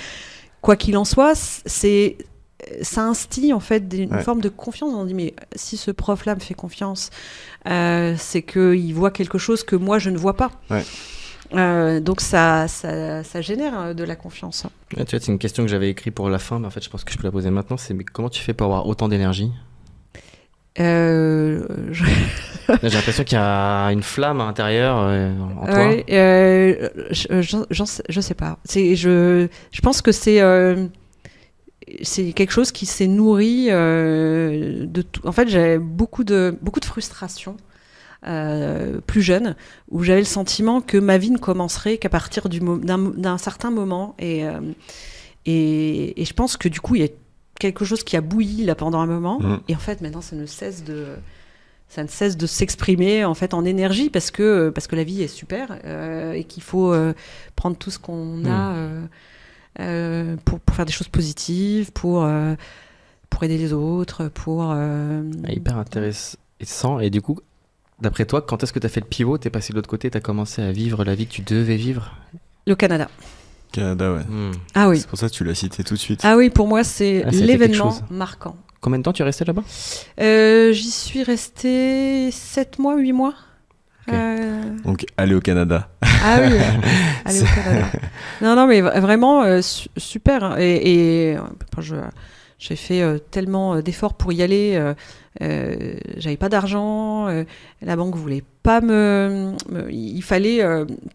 quoi qu'il en soit, ça instille en fait une forme de confiance. On dit, mais si ce prof-là me fait confiance, c'est qu'il voit quelque chose que moi, je ne vois pas. Ouais. Donc ça génère de la confiance. Tu vois, c'est une question que j'avais écrite pour la fin, mais en fait je pense que je peux la poser maintenant. C'est mais comment tu fais pour avoir autant d'énergie? J'ai l'impression qu'il y a une flamme à l'intérieur en toi. Je sais pas. Je pense que c'est quelque chose qui s'est nourri de tout. En fait, j'avais beaucoup de frustration. Plus jeune, où j'avais le sentiment que ma vie ne commencerait qu'à partir d'un certain moment, et je pense que du coup il y a quelque chose qui a bouilli là pendant un moment, et en fait maintenant ça ne cesse de s'exprimer en fait en énergie, parce que la vie est super, et qu'il faut prendre tout ce qu'on a pour faire des choses positives, pour aider les autres, hyper intéressant. Et du coup, d'après toi, quand est-ce que tu as fait le pivot? Tu es passé de l'autre côté, tu as commencé à vivre la vie que tu devais vivre? Le Canada. Canada, ouais. Ah oui. C'est pour ça que tu l'as cité tout de suite. Ah oui, pour moi, c'est l'événement marquant. Combien de temps tu es resté là-bas? J'y suis restée 7 mois, 8 mois. Okay. Donc, aller au Canada. Ah oui, aller au Canada. Non, mais vraiment, super. Et j'ai fait tellement d'efforts pour y aller. J'avais pas d'argent, la banque voulait pas il fallait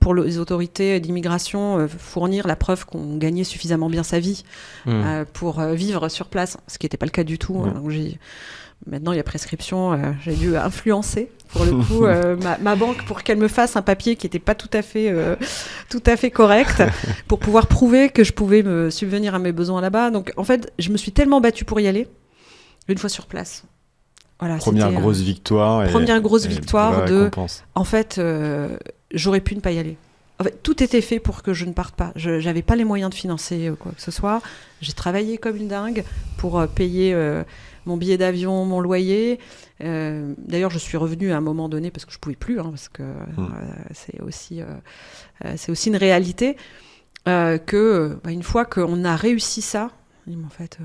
pour les autorités d'immigration fournir la preuve qu'on gagnait suffisamment bien sa vie pour vivre sur place, ce qui n'était pas le cas du tout. Donc maintenant il y a prescription, j'ai dû influencer pour le coup ma banque pour qu'elle me fasse un papier qui n'était pas tout à fait correct pour pouvoir prouver que je pouvais me subvenir à mes besoins là-bas. Donc en fait je me suis tellement battue pour y aller, une fois sur place. Voilà, première grosse victoire de en fait j'aurais pu ne pas y aller. En fait, tout était fait pour que je ne parte pas. Je n'avais pas les moyens de financer quoi que ce soit. J'ai travaillé comme une dingue pour payer mon billet d'avion, mon loyer. D'ailleurs, je suis revenue à un moment donné parce que je pouvais plus, parce que c'est aussi une réalité que une fois qu'on a réussi ça, en fait.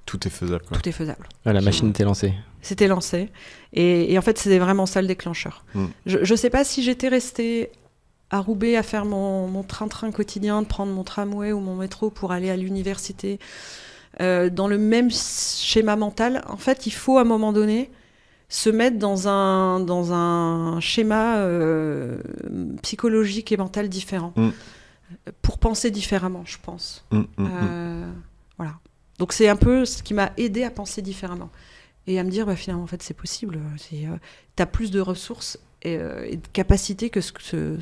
Tout est faisable. Quoi. Tout est faisable. La machine était lancée. C'était lancé. Et en fait, c'était vraiment ça le déclencheur. Je ne sais pas si j'étais restée à Roubaix à faire mon train-train quotidien, de prendre mon tramway ou mon métro pour aller à l'université, dans le même schéma mental. En fait, il faut à un moment donné se mettre dans un schéma psychologique et mental différent pour penser différemment, je pense. Voilà. Donc c'est un peu ce qui m'a aidé à penser différemment et à me dire finalement en fait c'est possible, t'as plus de ressources et de capacités que ce que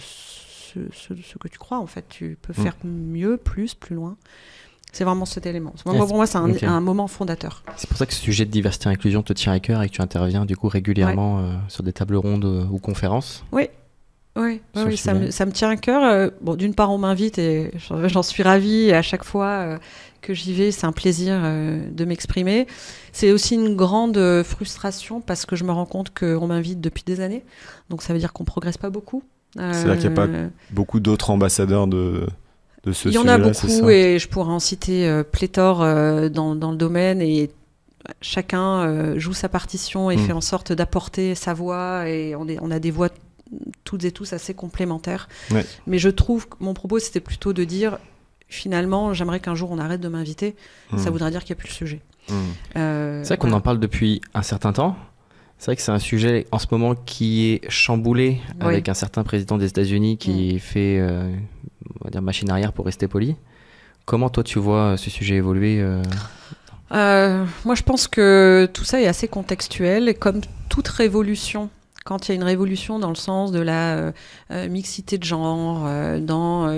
tu crois, en fait tu peux faire mieux, plus loin. C'est vraiment cet élément. Pour moi c'est un moment fondateur. C'est pour ça que ce sujet de diversité et inclusion te tient à cœur et que tu interviens du coup régulièrement sur des tables rondes ou conférences. Oui, ça me tient à cœur. D'une part, on m'invite et j'en suis ravie. Et à chaque fois que j'y vais, c'est un plaisir de m'exprimer. C'est aussi une grande frustration parce que je me rends compte qu'on m'invite depuis des années. Donc ça veut dire qu'on ne progresse pas beaucoup. C'est-à-dire qu'il n'y a pas beaucoup d'autres ambassadeurs de ce sujet-là. Il y en a beaucoup et je pourrais en citer pléthore dans le domaine. Et chacun joue sa partition et fait en sorte d'apporter sa voix. Et on a des voix toutes et tous assez complémentaires. Ouais. Mais je trouve que mon propos, c'était plutôt de dire, finalement, j'aimerais qu'un jour on arrête de m'inviter. Ça voudrait dire qu'il n'y a plus le sujet. C'est vrai qu'on en parle depuis un certain temps. C'est vrai que c'est un sujet en ce moment qui est chamboulé avec un certain président des États-Unis qui fait, on va dire, machine arrière pour rester poli. Comment toi tu vois ce sujet évoluer Moi, je pense que tout ça est assez contextuel, et comme toute révolution, quand il y a une révolution dans le sens de la mixité de genre, dans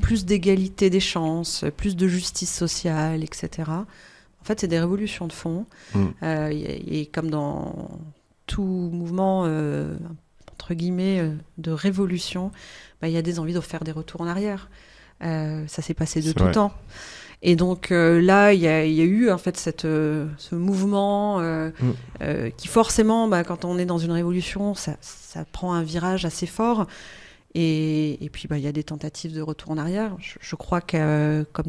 plus d'égalité des chances, plus de justice sociale, etc. En fait, c'est des révolutions de fond. Et comme dans tout mouvement, entre guillemets, de révolution, il y a des envies de faire des retours en arrière. Ça s'est passé de tout temps. Et donc là, il y a eu en fait ce mouvement qui forcément, quand on est dans une révolution, ça prend un virage assez fort. Et puis il y a des tentatives de retour en arrière. Je crois que comme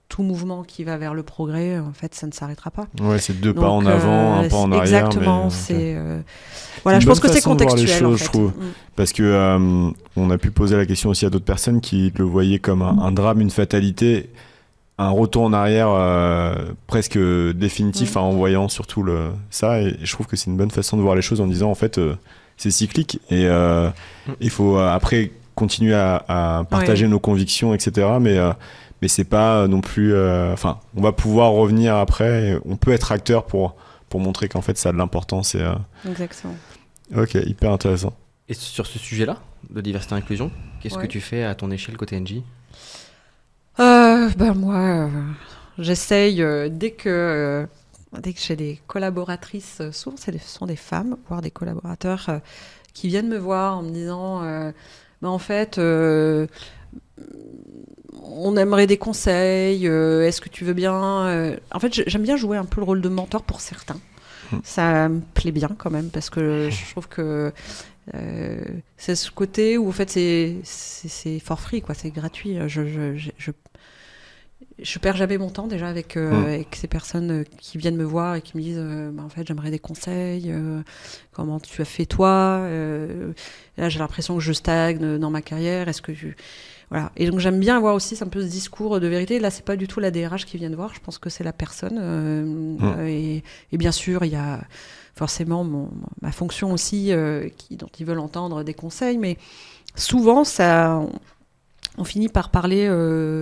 tout mouvement qui va vers le progrès, en fait, ça ne s'arrêtera pas. Ouais, c'est deux pas en avant, un pas en arrière. Exactement. Voilà, je pense que c'est contextuel. De voir les choses, en fait. je trouve. Parce que on a pu poser la question aussi à d'autres personnes qui le voyaient comme un drame, une fatalité. Un retour en arrière presque définitif en voyant surtout ça, et je trouve que c'est une bonne façon de voir les choses en disant en fait c'est cyclique et il faut après continuer à partager nos convictions, etc. Mais c'est pas non plus on va pouvoir revenir après, on peut être acteur pour montrer qu'en fait ça a de l'importance Exactement. Ok, hyper intéressant. Et sur ce sujet-là de diversité et inclusion, qu'est-ce que tu fais à ton échelle côté NJ? Moi, j'essaye dès que j'ai des collaboratrices, souvent ce sont des femmes, voire des collaborateurs qui viennent me voir en me disant en fait, on aimerait des conseils, est-ce que tu veux bien En fait, j'aime bien jouer un peu le rôle de mentor pour certains. Ça me plaît bien quand même, parce que je trouve que c'est ce côté où en fait c'est for free, quoi, c'est gratuit. Je perds jamais mon temps déjà avec ces personnes qui viennent me voir et qui me disent en fait j'aimerais des conseils, comment tu as fait toi, là j'ai l'impression que je stagne dans ma carrière, est-ce que voilà. Et donc j'aime bien avoir aussi un peu ce discours de vérité. Là c'est pas du tout la DRH qui vient de voir, je pense que c'est la personne et bien sûr il y a forcément ma fonction aussi dont ils veulent entendre des conseils, mais souvent on finit par parler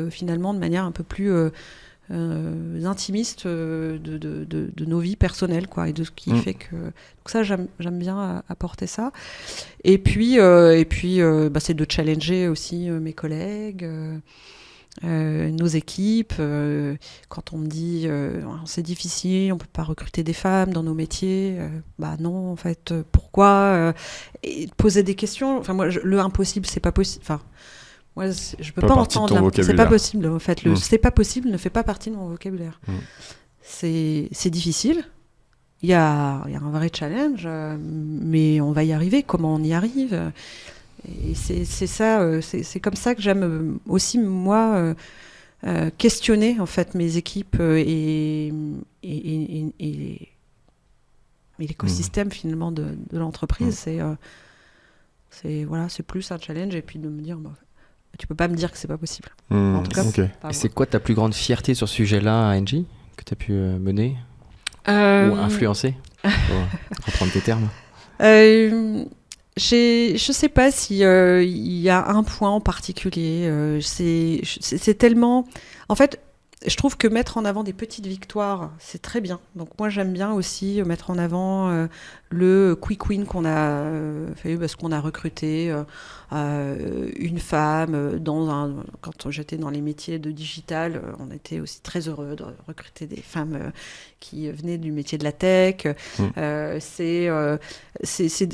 finalement de manière un peu plus intimiste de nos vies personnelles, quoi, et de ce qui fait que... Donc ça, j'aime bien apporter ça. Et puis c'est de challenger aussi mes collègues, nos équipes. Quand on me dit c'est difficile, on peut pas recruter des femmes dans nos métiers, non, en fait, pourquoi et poser des questions. Enfin, moi, le impossible, c'est pas possible. Enfin, moi, je peux pas entendre. C'est pas possible. En fait, c'est pas possible ne fait pas partie de mon vocabulaire. C'est difficile. Il y a un vrai challenge, mais on va y arriver. Comment on y arrive? Et c'est ça. C'est comme ça que j'aime aussi moi questionner en fait mes équipes et l'écosystème finalement de l'entreprise. C'est plus un challenge, et puis de me dire tu peux pas me dire que c'est pas possible. En tout cas, et c'est quoi ta plus grande fierté sur ce sujet-là à NJ que tu as pu mener ou influencer, pour reprendre tes termes? Je sais pas si il y a un point en particulier. C'est tellement... En fait, je trouve que mettre en avant des petites victoires, c'est très bien. Donc moi, j'aime bien aussi mettre en avant le quick win qu'on a fait, parce qu'on a recruté une femme quand j'étais dans les métiers de digital, on était aussi très heureux de recruter des femmes qui venaient du métier de la tech. Ce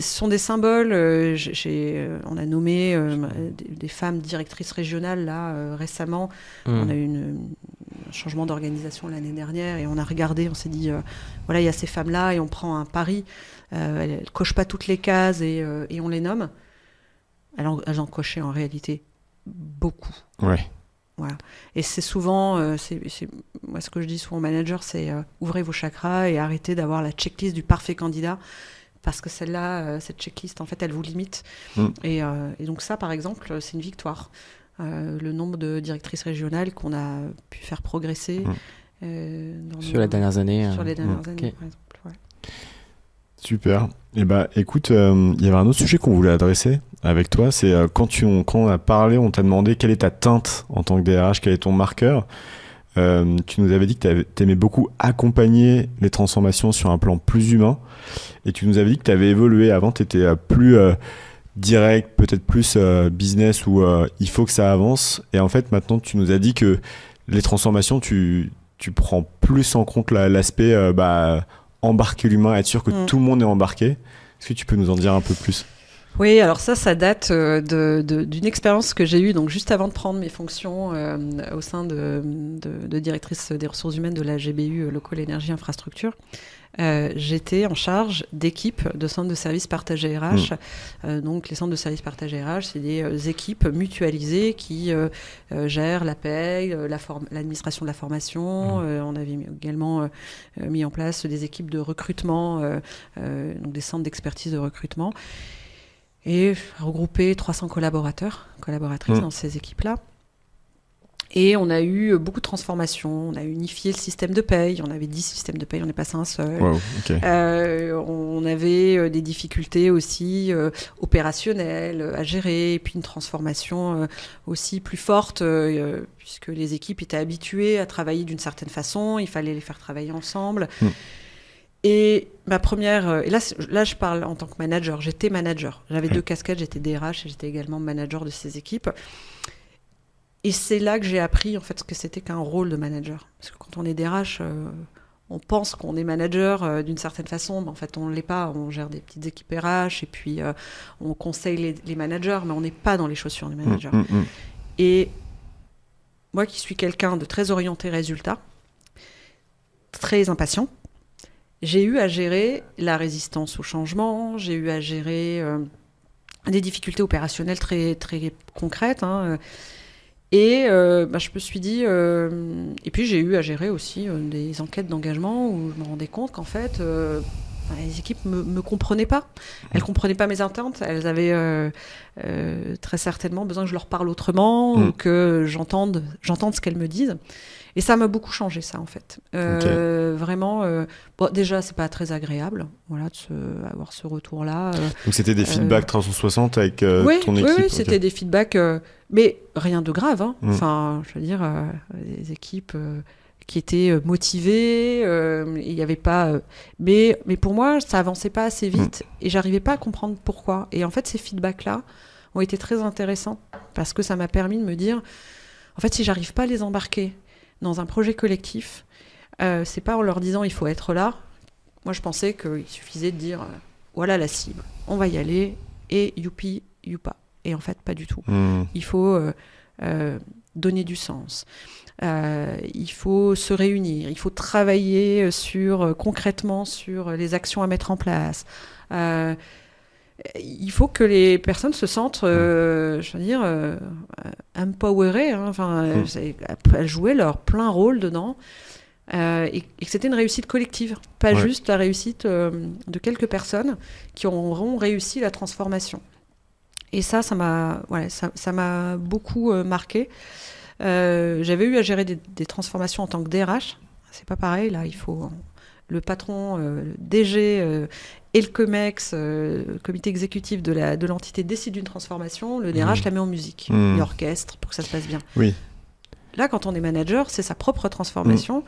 sont des symboles. On a nommé des femmes directrices régionales là récemment. On a eu un changement d'organisation l'année dernière, et on a regardé, on s'est dit voilà, il y a ces femmes là et on prend un pari. Elles cochent pas toutes les cases et on les nomme. Elles en cochaient en réalité beaucoup. Ouais. Voilà. Et c'est souvent, moi ce que je dis souvent aux managers, c'est ouvrez vos chakras et arrêtez d'avoir la checklist du parfait candidat, parce que celle-là, cette checklist, en fait, elle vous limite. Et donc ça, par exemple, c'est une victoire. Le nombre de directrices régionales qu'on a pu faire progresser sur les dernières années. Sur les dernières années, par exemple. Ouais. Super. Et écoute, il y avait un autre sujet qu'on voulait adresser avec toi, c'est quand on a parlé, on t'a demandé quelle est ta teinte en tant que DRH, quel est ton marqueur. tu nous avais dit que tu aimais beaucoup accompagner les transformations sur un plan plus humain. Et tu nous avais dit que tu avais évolué. Avant, tu étais plus direct, peut-être plus business où il faut que ça avance. Et en fait, maintenant, tu nous as dit que les transformations, tu prends plus en compte l'aspect embarquer l'humain, être sûr que tout le monde est embarqué. Est-ce que tu peux nous en dire un peu plus ? Oui, alors ça date d'une expérience que j'ai eue donc juste avant de prendre mes fonctions au sein de directrice des ressources humaines de la GBU Local Énergie Infrastructure. J'étais en charge d'équipes de centres de services partagés RH. Donc les centres de services partagés RH, c'est des équipes mutualisées qui gèrent la paie, l'administration de la formation. On avait également mis en place des équipes de recrutement, donc des centres d'expertise de recrutement. Et regroupé 300 collaboratrices dans ces équipes-là. Et on a eu beaucoup de transformations. On a unifié le système de paye. On avait 10 systèmes de paye, on est passé à un seul. Wow, okay. On avait des difficultés aussi opérationnelles à gérer. Et puis une transformation aussi plus forte, puisque les équipes étaient habituées à travailler d'une certaine façon. Il fallait les faire travailler ensemble. Et ma première... Et là, je parle en tant que manager. J'étais manager. J'avais 2 casquettes. J'étais DRH et j'étais également manager de ces équipes. Et c'est là que j'ai appris, en fait, ce que c'était qu'un rôle de manager. Parce que quand on est DRH, on pense qu'on est manager d'une certaine façon. Mais en fait, on ne l'est pas. On gère des petites équipes RH et puis on conseille les managers, mais on n'est pas dans les chaussures du manager. Et moi qui suis quelqu'un de très orienté résultat, très impatient, j'ai eu à gérer la résistance au changement, j'ai eu à gérer des difficultés opérationnelles très, très concrètes. Et je me suis dit... et puis j'ai eu à gérer aussi des enquêtes d'engagement où je me rendais compte qu'en fait, les équipes ne me comprenaient pas. Elles ne comprenaient pas mes attentes. Elles avaient très certainement besoin que je leur parle autrement ou que j'entende ce qu'elles me disent. Et ça m'a beaucoup changé, ça, en fait. Vraiment, déjà, c'est pas très agréable, voilà, avoir ce retour-là. Donc, c'était des feedbacks 360 avec ton équipe. Oui, c'était des feedbacks, mais rien de grave. Hein. Enfin, je veux dire, des équipes qui étaient motivées, il n'y avait pas... mais pour moi, ça avançait pas assez vite et j'arrivais pas à comprendre pourquoi. Et en fait, ces feedbacks-là ont été très intéressants parce que ça m'a permis de me dire, en fait, si j'arrive pas à les embarquer dans un projet collectif, c'est pas en leur disant il faut être là. Moi, je pensais qu'il suffisait de dire voilà la cible, on va y aller et youpi, youpa. Et en fait, pas du tout. Il faut donner du sens. Il faut se réunir. Il faut travailler concrètement sur les actions à mettre en place. Il faut que les personnes se sentent, empowerées, à jouer leur plein rôle dedans, et que c'était une réussite collective, pas juste la réussite de quelques personnes qui auront réussi la transformation. Et ça m'a beaucoup marqué. J'avais eu à gérer des transformations en tant que DRH. C'est pas pareil, là, il faut... Le patron, le DG et le COMEX, le comité exécutif de l'entité décide d'une transformation, le DRH la met en musique, l'orchestre, pour que ça se passe bien. Oui. Là, quand on est manager, c'est sa propre transformation.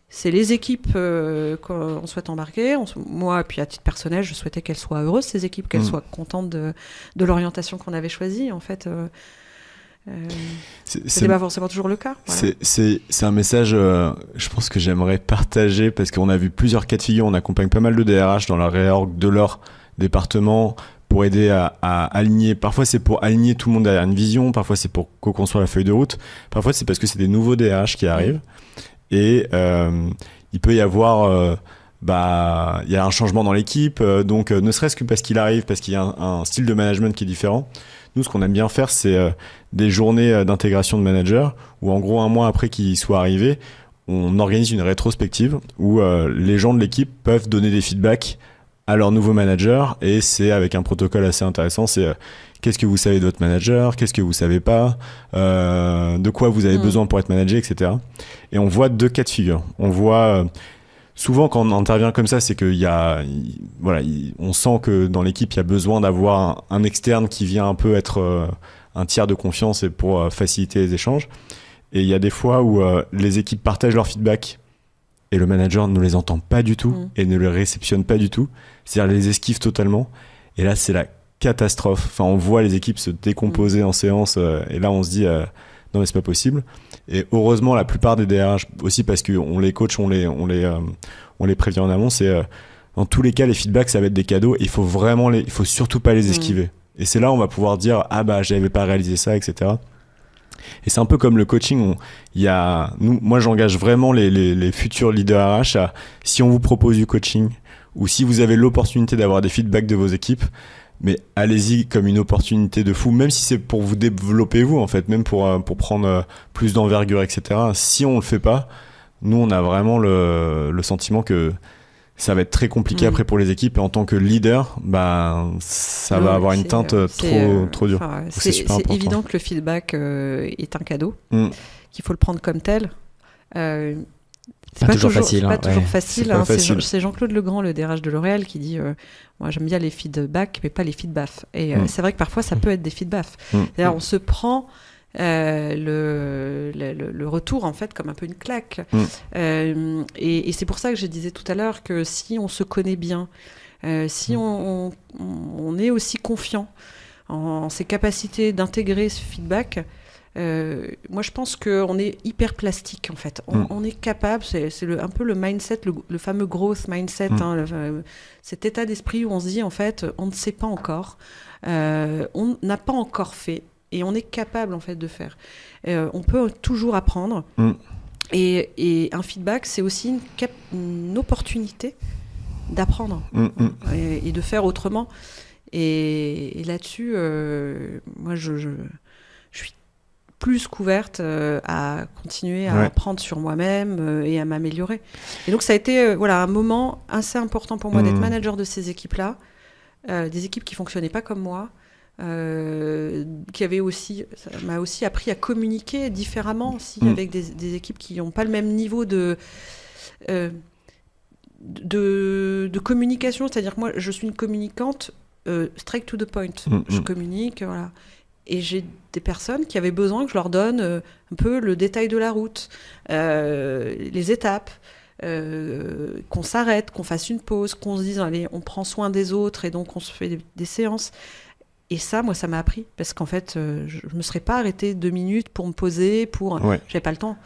C'est les équipes qu'on souhaite embarquer. Moi, puis à titre personnel, je souhaitais qu'elles soient heureuses, ces équipes, qu'elles soient contentes de l'orientation qu'on avait choisie, en fait. C'est pas forcément toujours le cas. Voilà. C'est un message, je pense que j'aimerais partager parce qu'on a vu plusieurs cas de figure. On accompagne pas mal de DRH dans la réorg de leur département pour aider à aligner. Parfois, c'est pour aligner tout le monde derrière une vision. Parfois, c'est pour co-construire la feuille de route. Parfois, c'est parce que c'est des nouveaux DRH qui arrivent. Et il peut y avoir... il y a un changement dans l'équipe. Donc, ne serait-ce que parce qu'il arrive, parce qu'il y a un style de management qui est différent. Nous, ce qu'on aime bien faire, c'est des journées d'intégration de managers où, en gros, un mois après qu'ils soient arrivés, on organise une rétrospective où les gens de l'équipe peuvent donner des feedbacks à leur nouveau manager et c'est avec un protocole assez intéressant. C'est qu'est-ce que vous savez de votre manager, qu'est-ce que vous savez pas, de quoi vous avez besoin pour être managé, etc. Et on voit 2 cas de figure. On voit... souvent, quand on intervient comme ça, c'est qu'il y a, on sent que dans l'équipe, il y a besoin d'avoir un externe qui vient un peu être un tiers de confiance et pour faciliter les échanges. Et il y a des fois où les équipes partagent leur feedback et le manager ne les entend pas du tout et ne les réceptionne pas du tout. C'est-à-dire les esquive totalement. Et là, c'est la catastrophe. Enfin, on voit les équipes se décomposer en séance et là, on se dit non, mais c'est pas possible. Et heureusement, la plupart des DRH, aussi parce qu'on les coach, on les prévient en amont, c'est dans tous les cas, les feedbacks, ça va être des cadeaux. Il faut surtout pas les esquiver. Et c'est là où on va pouvoir dire ah bah j'avais pas réalisé ça, etc. Et c'est un peu comme le coaching. Moi, j'engage vraiment les futurs leaders RH à, si on vous propose du coaching ou si vous avez l'opportunité d'avoir des feedbacks de vos équipes, mais allez-y comme une opportunité de fou, même si c'est pour vous développer vous, en fait, même pour prendre plus d'envergure, etc. Si on le fait pas, nous, on a vraiment le sentiment que ça va être très compliqué après pour les équipes, et en tant que leader, ça va avoir une teinte trop dure. C'est évident que le feedback est un cadeau, qu'il faut le prendre comme tel. C'est pas toujours facile. C'est Jean-Claude Legrand, le DRH de L'Oréal, qui dit moi j'aime bien les feedbacks, mais pas les feedbaffs. Et c'est vrai que parfois ça peut être des feedbacks. C'est-à-dire on se prend le retour en fait comme un peu une claque. Et c'est pour ça que je disais tout à l'heure que si on se connaît bien, si on est aussi confiant en ses capacités d'intégrer ce feedback, moi je pense qu'on est hyper plastique en fait. On est capable, c'est un peu le mindset, le fameux growth mindset, cet état d'esprit où on se dit en fait on ne sait pas encore, on n'a pas encore fait. Et on est capable en fait de faire. On peut toujours apprendre. Et un feedback, c'est aussi une opportunité d'apprendre et de faire autrement. Et là-dessus, moi, je suis plus qu'ouverte à continuer à apprendre sur moi-même et à m'améliorer. Et donc, ça a été un moment assez important pour moi d'être manager de ces équipes-là, des équipes qui ne fonctionnaient pas comme moi. Qui avait aussi, ça m'a aussi appris à communiquer différemment aussi avec des équipes qui n'ont pas le même niveau de communication. C'est-à-dire que moi, je suis une communicante straight to the point. Je communique, voilà. Et j'ai des personnes qui avaient besoin que je leur donne un peu le détail de la route, les étapes. Qu'on s'arrête, qu'on fasse une pause, qu'on se dise allez, on prend soin des autres et donc on se fait des séances. Et ça, moi, ça m'a appris. Parce qu'en fait, je ne me serais pas arrêtée 2 minutes pour me poser, j'avais pas le temps.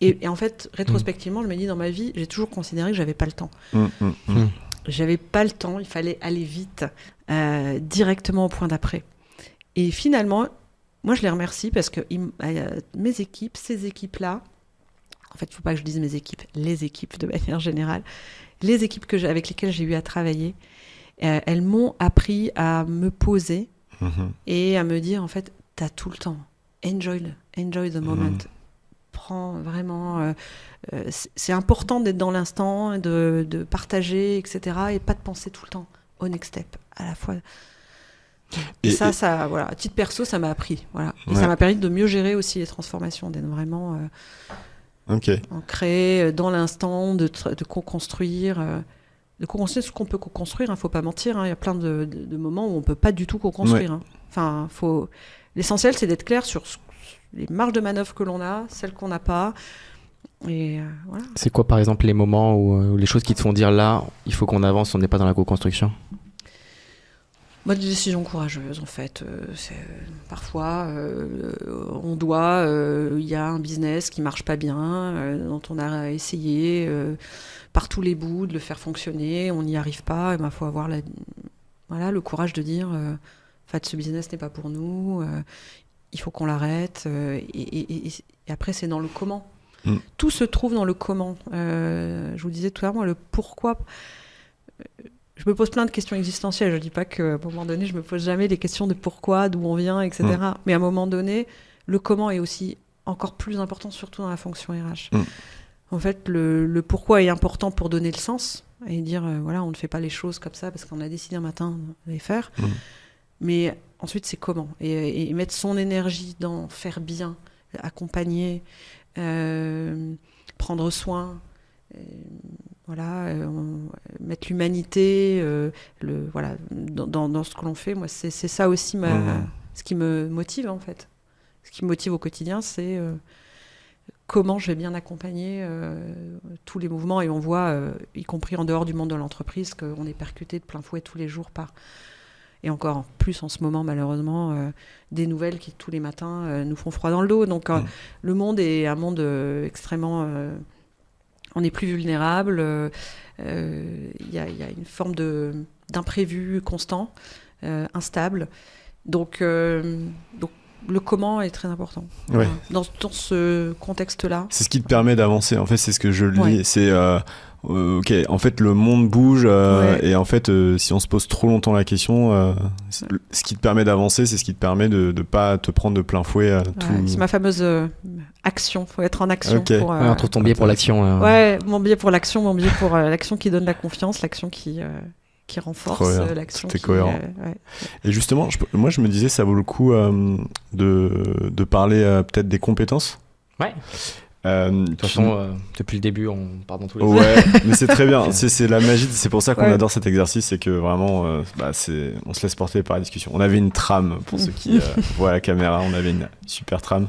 Et en fait, rétrospectivement, je me dis, dans ma vie, j'ai toujours considéré que j'avais pas le temps. J'avais pas le temps, il fallait aller vite, directement au point d'après. Et finalement, moi, je les remercie parce que mes équipes, ces équipes-là, en fait, il ne faut pas que je dise mes équipes, les équipes de manière générale, les équipes avec lesquelles j'ai eu à travailler, elles m'ont appris à me poser et à me dire, en fait, t'as tout le temps. Enjoy the moment. Prends vraiment... c'est important d'être dans l'instant, de partager, etc. Et pas de penser tout le temps au next step, à la fois. Et ça, voilà, à titre perso, ça m'a appris. Voilà. Et ça m'a permis de mieux gérer aussi les transformations, d'être vraiment ancré dans l'instant, de co-construire... de co-construire ce qu'on peut co-construire, il ne faut pas mentir, il y a plein de moments où on ne peut pas du tout co-construire. Enfin, l'essentiel, c'est d'être clair sur les marges de manœuvre que l'on a, celles qu'on n'a pas. Et voilà. C'est quoi, par exemple, les moments où les choses qui te font dire là, il faut qu'on avance, on n'est pas dans la co-construction ? Moi, des décisions courageuses, en fait. Parfois, il y a un business qui ne marche pas bien, dont on a essayé... par tous les bouts, de le faire fonctionner, on n'y arrive pas, il faut avoir le courage de dire en fait, ce business n'est pas pour nous, il faut qu'on l'arrête, et après c'est dans le comment. Tout se trouve dans le comment. Je vous disais tout à l'heure, moi, le pourquoi. Je me pose plein de questions existentielles, je ne dis pas qu'à un moment donné, je ne me pose jamais les questions de pourquoi, d'où on vient, etc. Mais à un moment donné, le comment est aussi encore plus important, surtout dans la fonction RH. En fait, le pourquoi est important pour donner le sens et dire, voilà, on ne fait pas les choses comme ça parce qu'on a décidé un matin de les faire. Mais ensuite, c'est comment et mettre son énergie dans faire bien, accompagner, prendre soin, mettre l'humanité dans ce que l'on fait. Moi, c'est ça aussi ce qui me motive, en fait. Ce qui me motive au quotidien, c'est comment je vais bien accompagner tous les mouvements. Et on voit, y compris en dehors du monde de l'entreprise, qu'on est percuté de plein fouet tous les jours par... Et encore plus en ce moment, malheureusement, des nouvelles qui, tous les matins, nous font froid dans le dos. Donc, le monde est un monde extrêmement... on est plus vulnérable. Il y a une forme d'imprévu constant, instable. Donc, le comment est très important. Ouais. Dans ce contexte-là. C'est ce qui te permet d'avancer. En fait, c'est ce que je lis. C'est... ok, en fait, le monde bouge et en fait, si on se pose trop longtemps la question, ce qui te permet d'avancer, c'est ce qui te permet de ne pas te prendre de plein fouet tout. C'est ma fameuse action. Il faut être en action. Okay. Pour, on trouve ton biais pour l'action. Ouais, mon biais pour l'action, mon biais pour l'action qui donne la confiance, l'action qui renforce, l'action qui... cohérent. Et justement, moi, je me disais, ça vaut le coup de parler peut-être des compétences. Ouais. De toute façon, depuis le début, on part dans tous les Ouais, mais c'est très bien. C'est la magie. C'est pour ça qu'on adore cet exercice, c'est que vraiment, on se laisse porter par la discussion. On avait une trame pour ceux qui voient la caméra. On avait une super trame.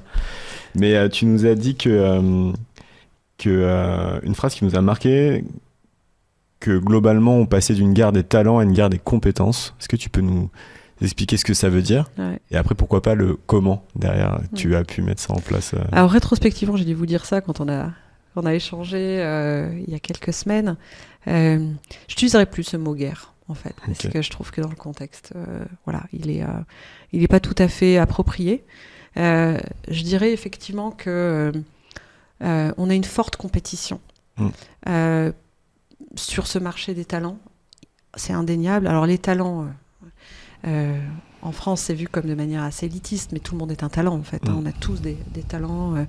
Mais tu nous as dit que une phrase qui nous a marqué, que globalement, on passait d'une guerre des talents à une guerre des compétences. Est-ce que tu peux nous expliquer ce que ça veut dire ? Et après, pourquoi pas le comment derrière tu as pu mettre ça en place Alors, rétrospectivement, j'ai dû vous dire ça quand on a échangé il y a quelques semaines. Je n'utiliserai plus ce mot guerre, en fait, parce que je trouve que dans le contexte, il est pas tout à fait approprié. Je dirais effectivement que on a une forte compétition sur ce marché des talents. C'est indéniable. Alors, les talents... en France, c'est vu comme de manière assez élitiste, mais tout le monde est un talent en fait. On a tous des talents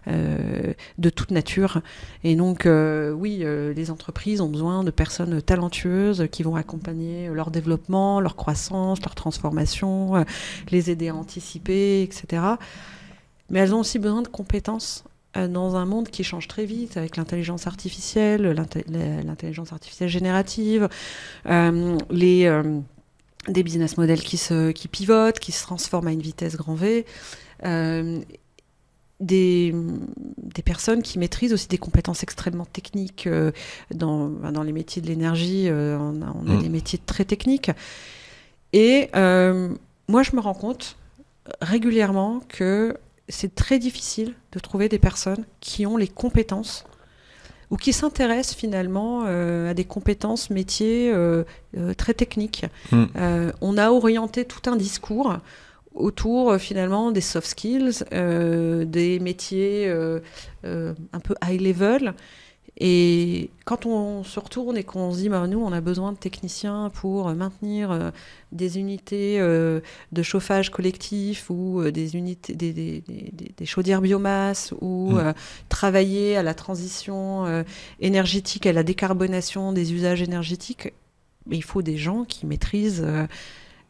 de toute nature. Et donc, les entreprises ont besoin de personnes talentueuses qui vont accompagner leur développement, leur croissance, leur transformation, les aider à anticiper, etc. Mais elles ont aussi besoin de compétences dans un monde qui change très vite avec l'intelligence artificielle, l'intelligence artificielle générative, des business models qui pivotent, qui se transforment à une vitesse grand V, des personnes qui maîtrisent aussi des compétences extrêmement techniques. Dans les métiers de l'énergie, on a des métiers très techniques. Et moi, je me rends compte régulièrement que c'est très difficile de trouver des personnes qui ont les compétences ou qui s'intéressent finalement à des compétences métiers très techniques. On a orienté tout un discours autour finalement des soft skills, des métiers un peu high level. Et quand on se retourne et qu'on se dit nous on a besoin de techniciens pour maintenir des unités de chauffage collectif ou des unités des chaudières biomasse ou travailler à la transition énergétique, à la décarbonation des usages énergétiques, mais il faut des gens qui maîtrisent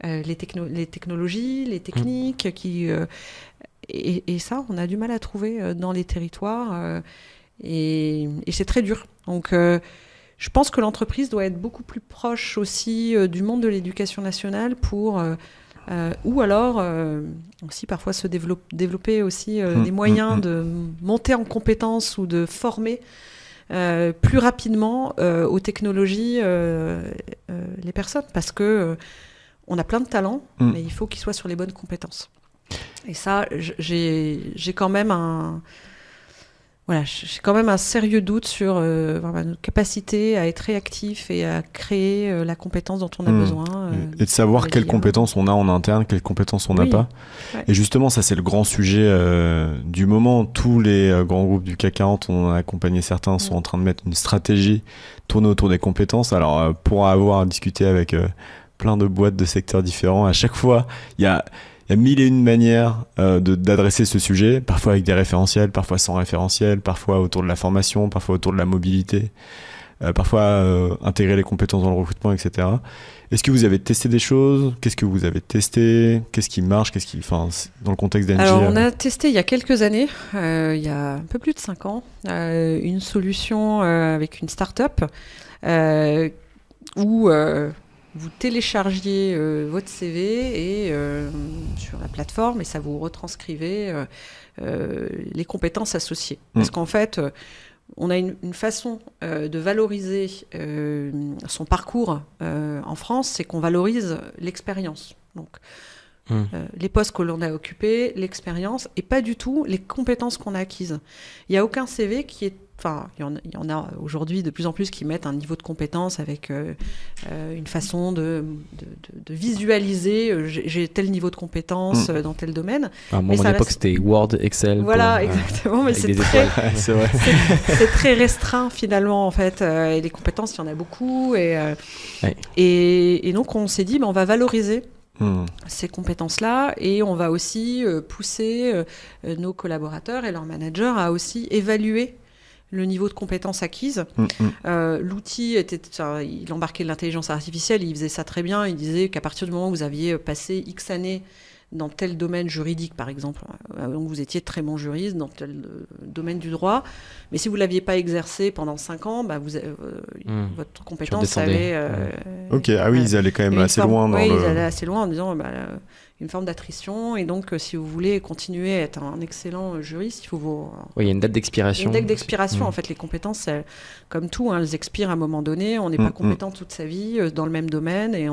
les technologies, les techniques, et ça on a du mal à trouver dans les territoires. Et c'est très dur. Donc, je pense que l'entreprise doit être beaucoup plus proche aussi du monde de l'éducation nationale pour, ou alors aussi parfois se développer aussi des moyens de monter en compétences ou de former plus rapidement aux technologies les personnes, parce que on a plein de talents, mais il faut qu'ils soient sur les bonnes compétences. Et ça, j'ai quand même j'ai quand même un sérieux doute sur notre capacité à être réactif et à créer la compétence dont on a besoin. Et de savoir quelles compétences on a en interne, quelles compétences on n'a pas. Ouais. Et justement, ça c'est le grand sujet du moment. Tous les grands groupes du CAC 40, on en a accompagné certains, sont en train de mettre une stratégie tournée autour des compétences. Alors, pour avoir discuté avec plein de boîtes de secteurs différents, à chaque fois, il y a mille et une manières d'adresser ce sujet, parfois avec des référentiels, parfois sans référentiels, parfois autour de la formation, parfois autour de la mobilité, parfois intégrer les compétences dans le recrutement, etc. Est-ce que vous avez testé des choses ? Qu'est-ce que vous avez testé ? Qu'est-ce qui marche ? Dans le contexte d'Engie ? Alors, on a testé il y a quelques années, il y a un peu plus de 5 ans, une solution avec une start-up où vous téléchargiez votre CV et, sur la plateforme et ça vous retranscrivait les compétences associées. Parce qu'en fait, on a une façon de valoriser son parcours en France, c'est qu'on valorise l'expérience. Donc, les postes que l'on a occupés, l'expérience, et pas du tout les compétences qu'on a acquises. Il n'y a aucun CV qui est... Enfin, il y en a aujourd'hui de plus en plus qui mettent un niveau de compétence avec une façon de visualiser j'ai tel niveau de compétence dans tel domaine. À mon époque, c'était Word, Excel. Voilà, exactement. Mais c'est très restreint finalement, en fait. Et les compétences, il y en a beaucoup. Et donc, on s'est dit, on va valoriser ces compétences-là et on va aussi pousser nos collaborateurs et leurs managers à aussi évaluer le niveau de compétences acquises. L'outil il embarquait de l'intelligence artificielle, il faisait ça très bien. Il disait qu'à partir du moment où vous aviez passé X années dans tel domaine juridique, par exemple, donc vous étiez très bon juriste dans tel domaine du droit, mais si vous ne l'aviez pas exercé pendant 5 ans, votre compétence avait... Ok, ils allaient quand même assez loin. Ils allaient assez loin en disant une forme d'attrition, et donc si vous voulez continuer à être un excellent juriste, il faut vous... Oui, il y a une date d'expiration. Une date d'expiration, en fait, les compétences, comme tout, elles expirent à un moment donné, on n'est pas compétent toute sa vie dans le même domaine, et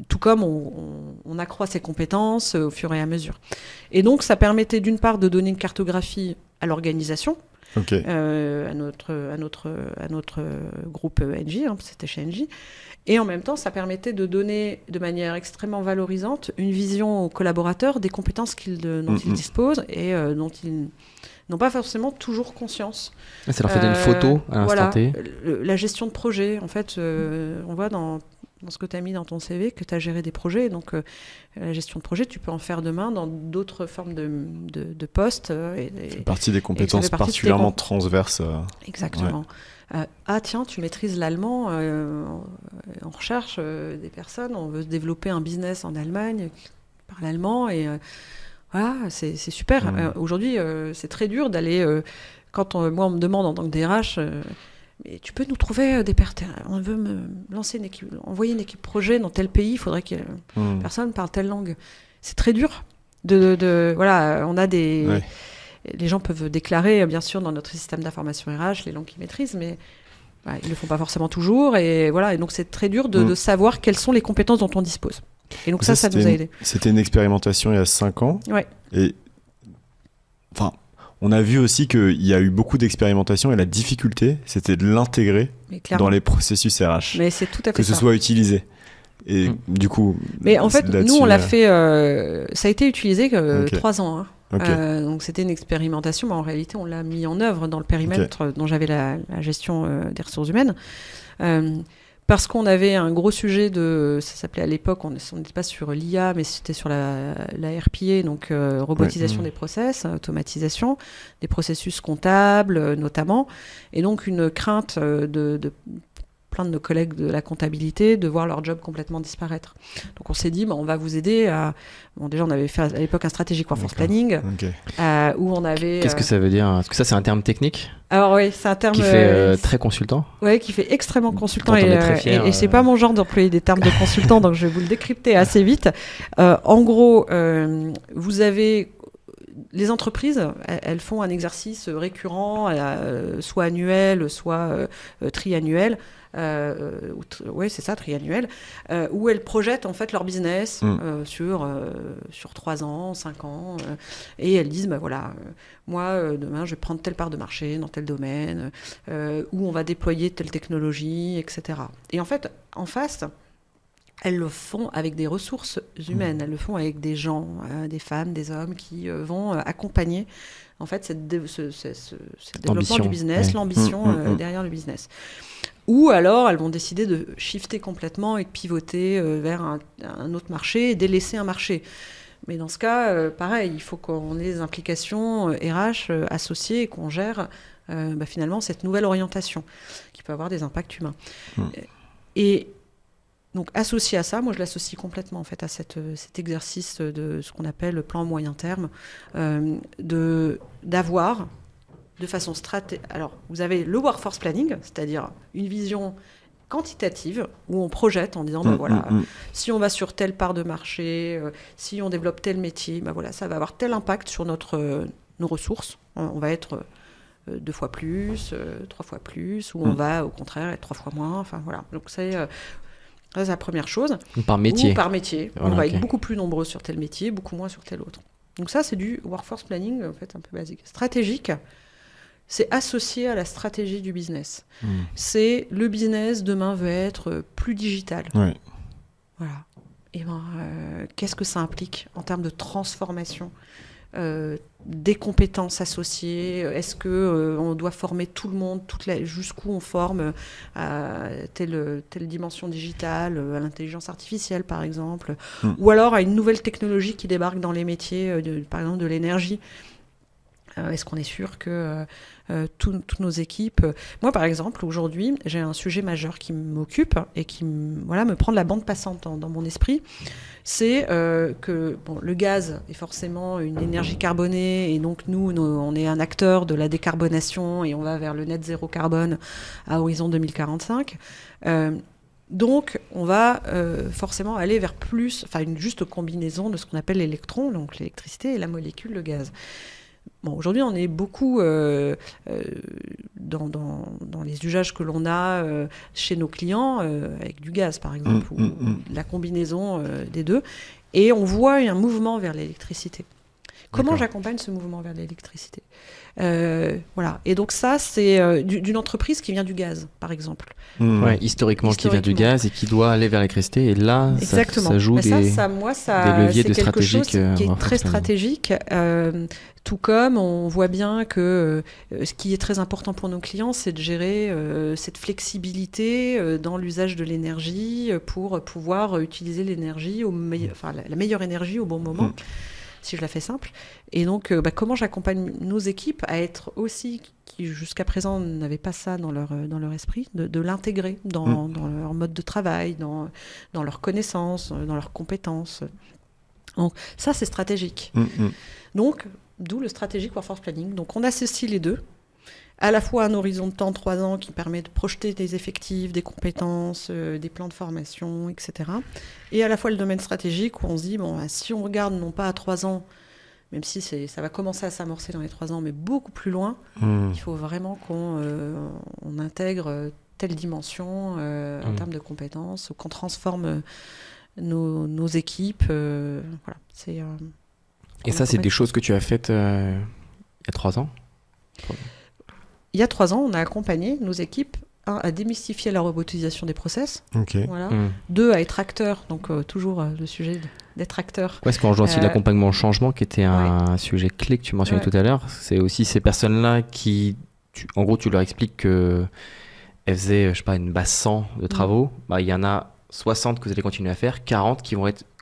tout comme on accroît ses compétences au fur et à mesure. Et donc, ça permettait d'une part de donner une cartographie à l'organisation, à notre groupe Engie, c'était chez Engie. Et en même temps, ça permettait de donner de manière extrêmement valorisante une vision aux collaborateurs des compétences dont ils disposent et dont ils n'ont pas forcément toujours conscience. Ça leur fait une photo à l'instant T. La gestion de projet, en fait, on voit dans ce que tu as mis dans ton CV que tu as géré des projets. Donc, la gestion de projet, tu peux en faire demain dans d'autres formes de postes. Ça fait partie des compétences particulièrement transverses. Exactement. Tiens, tu maîtrises l'allemand, on recherche des personnes, on veut développer un business en Allemagne qui parle allemand, et voilà, c'est super. Aujourd'hui, c'est très dur d'aller, quand moi on me demande en tant que DRH, mais tu peux nous trouver des personnes, on veut envoyer une équipe projet dans tel pays, il faudrait que personne parle telle langue. C'est très dur. Voilà, on a des... Ouais. Les gens peuvent déclarer, bien sûr, dans notre système d'information RH, les langues qu'ils maîtrisent, mais ils ne le font pas forcément toujours. Et donc, c'est très dur de savoir quelles sont les compétences dont on dispose. Et donc, ça nous a aidés. C'était une expérimentation il y a 5 ans. Ouais. Et on a vu aussi qu'il y a eu beaucoup d'expérimentations et la difficulté, c'était de l'intégrer dans les processus RH. Mais c'est tout à fait que ce soit utilisé. Et du coup... Mais en fait, nous, on l'a fait... ça a été utilisé 3 ans, donc c'était une expérimentation, mais en réalité on l'a mis en œuvre dans le périmètre dont j'avais la gestion des ressources humaines, parce qu'on avait un gros sujet ça s'appelait à l'époque, on n'était pas sur l'IA, mais c'était sur la RPA, donc robotisation des process, automatisation des processus comptables notamment, et donc une crainte de plein de nos collègues de la comptabilité de voir leur job complètement disparaître. Donc on s'est dit, on va vous aider à... déjà, on avait fait à l'époque un strategic workforce planning, où on avait... Qu'est-ce que ça veut dire ? Est-ce que ça, c'est un terme technique ? Alors oui, c'est un terme... Qui fait très consultant ? Oui, qui fait extrêmement consultant. Et c'est pas mon genre d'employer des termes de consultant, donc je vais vous le décrypter assez vite. En gros, vous avez... Les entreprises, elles font un exercice récurrent, soit annuel, soit triannuel, c'est ça, triannuel, où elles projettent en fait leur business sur 3 ans, 5 ans, et elles disent, moi, demain, je vais prendre telle part de marché dans tel domaine, où on va déployer telle technologie, etc. Et en fait, en face, elles le font avec des ressources humaines, elles le font avec des gens, des femmes, des hommes qui vont accompagner en fait ce développement du business, l'ambition derrière le business. Ou alors elles vont décider de shifter complètement et de pivoter vers un autre marché et délaisser un marché. Mais dans ce cas, pareil, il faut qu'on ait des implications RH associées et qu'on gère finalement cette nouvelle orientation qui peut avoir des impacts humains. Et donc, associé à ça, moi, je l'associe complètement en fait à cet exercice de ce qu'on appelle le plan moyen terme, d'avoir de façon stratégique. Alors, vous avez le workforce planning, c'est-à-dire une vision quantitative où on projette en disant si on va sur telle part de marché, si on développe tel métier, ça va avoir tel impact sur nos ressources. On va être 2 fois plus, 3 fois plus, ou on va au contraire être 3 fois moins. Enfin voilà. Donc c'est la première chose. Par métier. Ou par métier. On va être beaucoup plus nombreux sur tel métier, beaucoup moins sur tel autre. Donc ça, c'est du workforce planning en fait un peu basique. Stratégique. C'est associé à la stratégie du business. C'est le business demain veut être plus digital. Ouais. Voilà. Et qu'est-ce que ça implique en termes de transformation, des compétences associées? Est-ce que on doit former tout le monde, jusqu'où on forme à telle dimension digitale, à l'intelligence artificielle par exemple, ou alors à une nouvelle technologie qui débarque dans les métiers, par exemple de l'énergie? Est-ce qu'on est sûr que toutes nos équipes... Moi, par exemple, aujourd'hui, j'ai un sujet majeur qui m'occupe et qui me prend de la bande passante dans mon esprit. C'est que le gaz est forcément une énergie carbonée et donc nous, on est un acteur de la décarbonation et on va vers le net zéro carbone à horizon 2045. Donc, on va forcément aller vers une juste combinaison de ce qu'on appelle l'électron, donc l'électricité, et la molécule, le gaz. Bon, aujourd'hui, on est beaucoup dans les usages que l'on a chez nos clients, avec du gaz, par exemple, ou la combinaison des deux. Et on voit un mouvement vers l'électricité. Comment j'accompagne ce mouvement vers l'électricité ? Voilà. Et donc ça, c'est d'une entreprise qui vient du gaz, par exemple. Historiquement, qui vient du gaz et qui doit aller vers l'électricité. Et là, ça joue des leviers de stratégique. C'est quelque chose qui est très stratégique. Tout comme on voit bien que ce qui est très important pour nos clients, c'est de gérer cette flexibilité dans l'usage de l'énergie pour pouvoir utiliser l'énergie, la meilleure énergie au bon moment. Si je la fais simple. Et donc, comment j'accompagne nos équipes à être aussi, qui jusqu'à présent n'avaient pas ça dans leur esprit, de l'intégrer dans leur mode de travail, dans leurs connaissances, dans leurs compétences. Donc, ça, c'est stratégique. Donc, d'où le stratégique workforce planning. Donc, on associe les deux. À la fois un horizon de temps, 3 ans, qui permet de projeter des effectifs, des compétences, des plans de formation, etc. Et à la fois le domaine stratégique où on se dit, si on regarde non pas à 3 ans, même si ça va commencer à s'amorcer dans les 3 ans, mais beaucoup plus loin, il faut vraiment qu'on intègre telle dimension en termes de compétences, ou qu'on transforme nos équipes. Voilà. Et ça, c'est des choses que tu as faites il y a 3 ans ? Il y a 3 ans, on a accompagné nos équipes, à démystifier la robotisation des process, 2, à être acteur, donc toujours le sujet d'être acteur. Est-ce qu'on rejoint aussi l'accompagnement au changement, qui était un sujet clé que tu mentionnais tout à l'heure. C'est aussi ces personnes-là qui, en gros, tu leur expliques qu'elles faisaient, une base 100 de travaux, il y en a 60 que vous allez continuer à faire, 40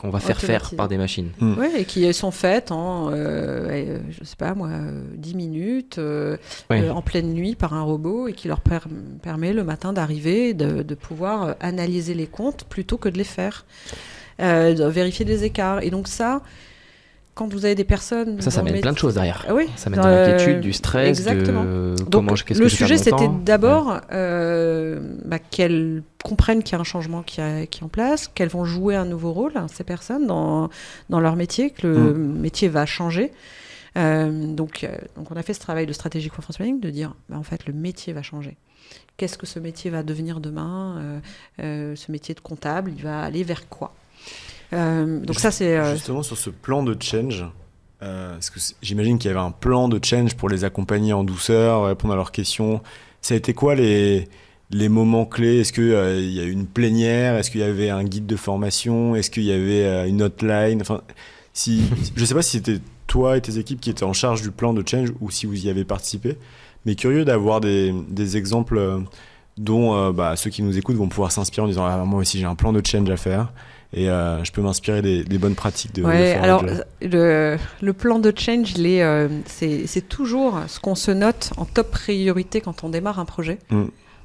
qu'on va faire par des machines. Oui, et qui sont faites en, 10 minutes, en pleine nuit par un robot, et qui leur permet le matin d'arriver, de pouvoir analyser les comptes plutôt que de les faire, de vérifier des écarts. Et donc ça, quand vous avez des personnes... Ça mène plein de choses derrière. Oui. Ça mène de l'inquiétude, du stress, exactement. Donc, le sujet, c'était d'abord qu'elles comprennent qu'il y a un changement qui est en place, qu'elles vont jouer un nouveau rôle, ces personnes, dans leur métier, que le métier va changer. Donc, on a fait ce travail de stratégie workforce planning, de dire, en fait, le métier va changer. Qu'est-ce que ce métier va devenir demain ? Ce métier de comptable, il va aller vers quoi ? Donc ça, c'est justement sur ce plan de change, parce que j'imagine qu'il y avait un plan de change pour les accompagner en douceur, répondre à leurs questions. Ça a été quoi les moments clés ? Est-ce qu'il y a eu une plénière ? Est-ce qu'il y avait un guide de formation ? Est-ce qu'il y avait une hotline ? Enfin, je ne sais pas si c'était toi et tes équipes qui étaient en charge du plan de change ou si vous y avez participé, mais curieux d'avoir des exemples dont ceux qui nous écoutent vont pouvoir s'inspirer en disant moi aussi j'ai un plan de change à faire. Et je peux m'inspirer des bonnes pratiques de alors le plan de change, c'est toujours ce qu'on se note en top priorité quand on démarre un projet.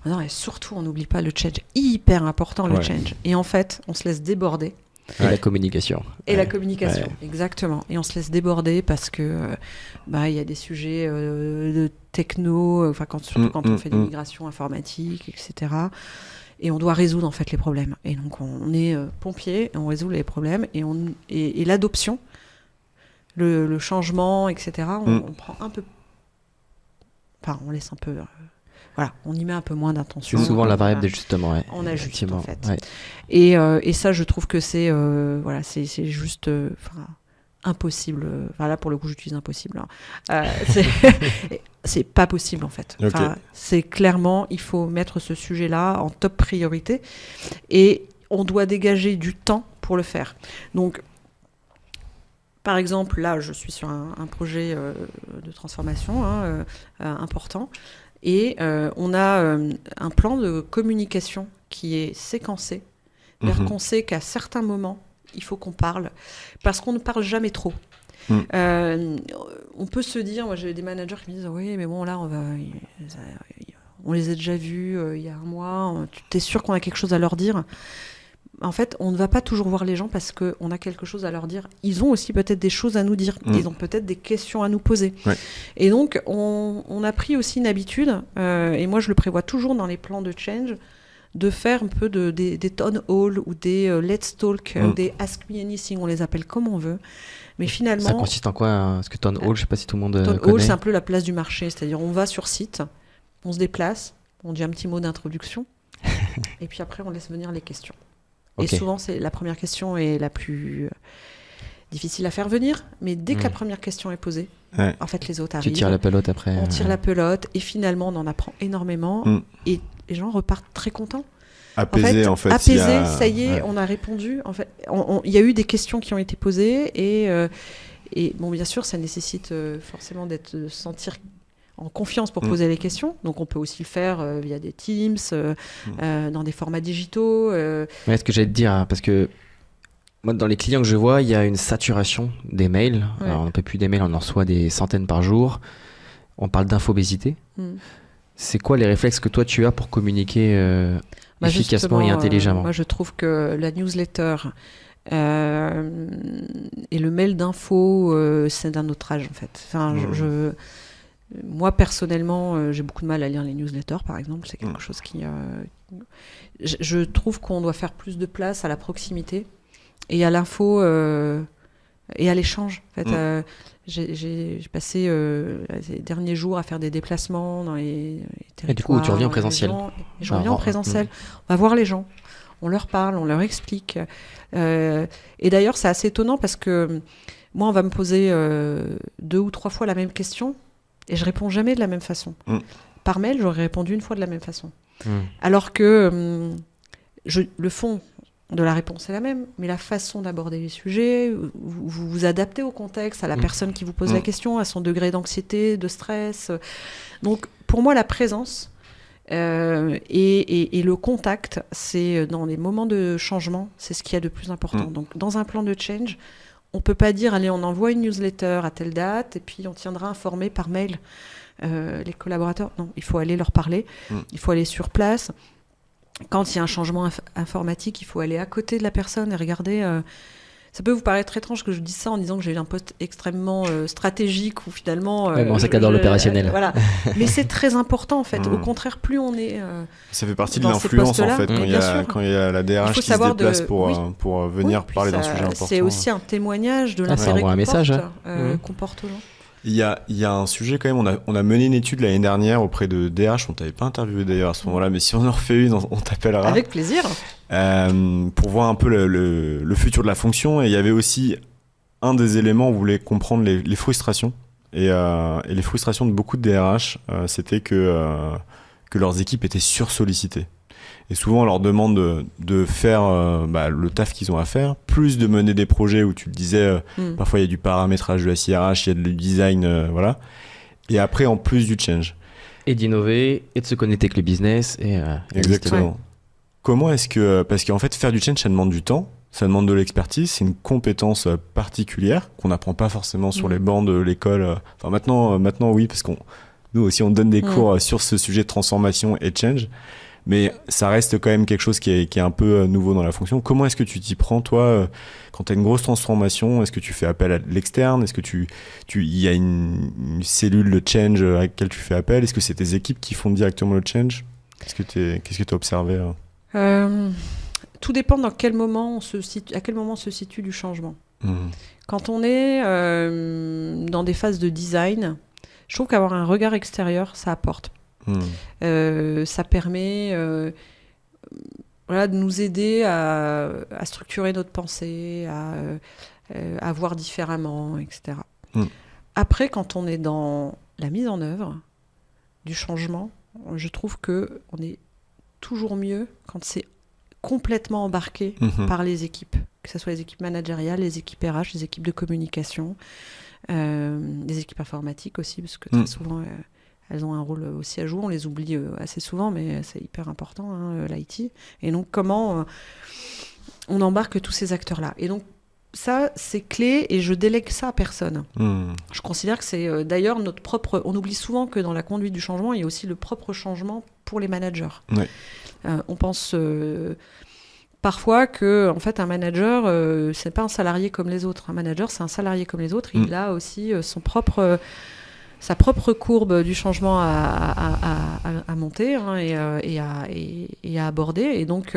Non, et surtout, on n'oublie pas le change, hyper important le change. Et en fait, on se laisse déborder. Et la communication. Et la communication, exactement. Et on se laisse déborder parce que il y a des sujets de techno, surtout quand on fait des migrations informatiques, etc. et on doit résoudre en fait les problèmes. Et donc on est pompier, on résout les problèmes et l'adoption, le changement, etc. On prend un peu, enfin on laisse un peu, voilà, on y met un peu moins d'attention. C'est souvent la variable d'ajustement. Ouais. On ajuste en fait. Ouais. Et ça, je trouve que c'est juste impossible. Enfin, là, pour le coup, j'utilise impossible. Hein. C'est pas possible en fait. Enfin, Okay. c'est clairement, il faut mettre ce sujet-là en top priorité et on doit dégager du temps pour le faire. Donc, par exemple, là, je suis sur un projet de transformation important et on a un plan de communication qui est séquencé. C'est-à-dire qu'on sait qu'à certains moments, il faut qu'on parle parce qu'on ne parle jamais trop. On peut se dire, moi j'ai des managers qui me disent oui mais bon là on les a déjà vus il y a un mois, tu es sûr qu'on a quelque chose à leur dire. En fait on ne va pas toujours voir les gens parce qu'on a quelque chose à leur dire, ils ont aussi peut-être des choses à nous dire, ils ont peut-être des questions à nous poser, et donc on a pris aussi une habitude et moi je le prévois toujours dans les plans de change, de faire un peu des town hall ou des let's talk, des ask me anything, on les appelle comme on veut. Mais finalement, ça consiste en quoi? Parce que town hall, je sais pas si tout le monde town connaît. hall, c'est un peu la place du marché, c'est-à-dire on va sur site, on se déplace, on dit un petit mot d'introduction, et puis après on laisse venir les questions. Okay. Et souvent c'est la première question est la plus difficile à faire venir, mais dès que la première question est posée, en fait les autres arrivent. Tu tires la pelote après. On tire la pelote et finalement on en apprend énormément et les gens repartent très contents. Apaisé en fait. Apaisé, ça y est, on a répondu. En fait, il y a eu des questions qui ont été posées et bon, bien sûr, ça nécessite forcément de se sentir en confiance pour poser les questions. Donc, on peut aussi le faire via des Teams, dans des formats digitaux. Ouais, ce que j'allais te dire, hein, parce que moi, dans les clients que je vois, il y a une saturation des mails. Ouais. Alors, on ne peut plus des mails, on en reçoit des centaines par jour. On parle d'infobésité. C'est quoi les réflexes que toi tu as pour communiquer efficacement et intelligemment? Moi, je trouve que la newsletter et le mail d'info, c'est d'un autre âge en fait. Enfin, moi personnellement, j'ai beaucoup de mal à lire les newsletters, par exemple. C'est quelque chose qui. Je trouve qu'on doit faire plus de place à la proximité et à l'info et à l'échange. En fait, j'ai passé les derniers jours à faire des déplacements dans les territoires. Et du coup, tu reviens en présentiel. Et je reviens en présentiel. On va voir les gens, on leur parle, on leur explique. Et d'ailleurs, c'est assez étonnant parce que moi, on va me poser 2 ou 3 fois la même question et je réponds jamais de la même façon. Par mail, j'aurais répondu une fois de la même façon. Alors que le fond de la réponse est la même, mais la façon d'aborder les sujets, vous vous adaptez au contexte, à la personne qui vous pose la question, à son degré d'anxiété, de stress. Donc, pour moi, la présence et le contact, c'est dans les moments de changement, c'est ce qu'il y a de plus important. Donc, dans un plan de change, on peut pas dire, allez, on envoie une newsletter à telle date, et puis on tiendra informé par mail les collaborateurs. Non, il faut aller leur parler, il faut aller sur place. Quand il y a un changement informatique, il faut aller à côté de la personne et regarder. Ça peut vous paraître étrange que je dise ça en disant que j'ai eu un poste extrêmement stratégique ou finalement. On sait qu'adore l'opérationnel. Voilà. Mais c'est très important en fait. Au contraire, plus on est. Ça fait partie de dans ces l'influence en postes-là, fait quand il y a la DRH qui se déplace pour venir parler d'un sujet important. C'est aussi un témoignage de l'intérêt qu'on porte aux gens. Il y a un sujet quand même, on a mené une étude l'année dernière auprès de DRH, on t'avait pas interviewé d'ailleurs à ce moment-là, mais si on en refait une, on t'appellera. Avec plaisir. Pour voir un peu le futur de la fonction, et il y avait aussi un des éléments où on voulait comprendre les frustrations, et les frustrations de beaucoup de DRH, c'était que leurs équipes étaient sursollicitées. Et souvent, on leur demande de faire le taf qu'ils ont à faire, plus de mener des projets où tu le disais, parfois il y a du paramétrage de la SIRH, il y a du design, voilà. Et après, en plus du change. Et d'innover, et de se connecter avec le business. Exactement. Ouais. Comment est-ce que... Parce qu'en fait, faire du change, ça demande du temps, ça demande de l'expertise, c'est une compétence particulière qu'on n'apprend pas forcément sur les bancs de l'école. Enfin, maintenant oui, parce nous aussi, on donne des cours sur ce sujet de transformation et de change. Mais ça reste quand même quelque chose qui est un peu nouveau dans la fonction. Comment est-ce que tu t'y prends, toi, quand tu as une grosse transformation? Est-ce que tu fais appel à l'externe? Est-ce que il y a une cellule de change à laquelle tu fais appel? Est-ce que c'est tes équipes qui font directement le change? Qu'est-ce que tu as observé? Tout dépend à quel moment on se situe du changement. Quand on est dans des phases de design, je trouve qu'avoir un regard extérieur, ça apporte. Ça permet de nous aider à structurer notre pensée, à voir différemment, etc. Après, quand on est dans la mise en œuvre du changement, je trouve qu'on est toujours mieux quand c'est complètement embarqué par les équipes, que ce soit les équipes managériales, les équipes RH, les équipes de communication, les équipes informatiques aussi, parce que très souvent, elles ont un rôle aussi à jouer. On les oublie assez souvent, mais c'est hyper important, l'IT. Et donc, comment on embarque tous ces acteurs-là. Et donc, ça, c'est clé et je délègue ça à personne. Je considère que c'est d'ailleurs notre propre... On oublie souvent que dans la conduite du changement, il y a aussi le propre changement pour les managers. Ouais. On pense parfois que en fait, un manager, c'est pas un salarié comme les autres. Un manager, c'est un salarié comme les autres. Il a aussi sa propre courbe du changement à monter et à aborder. Et donc...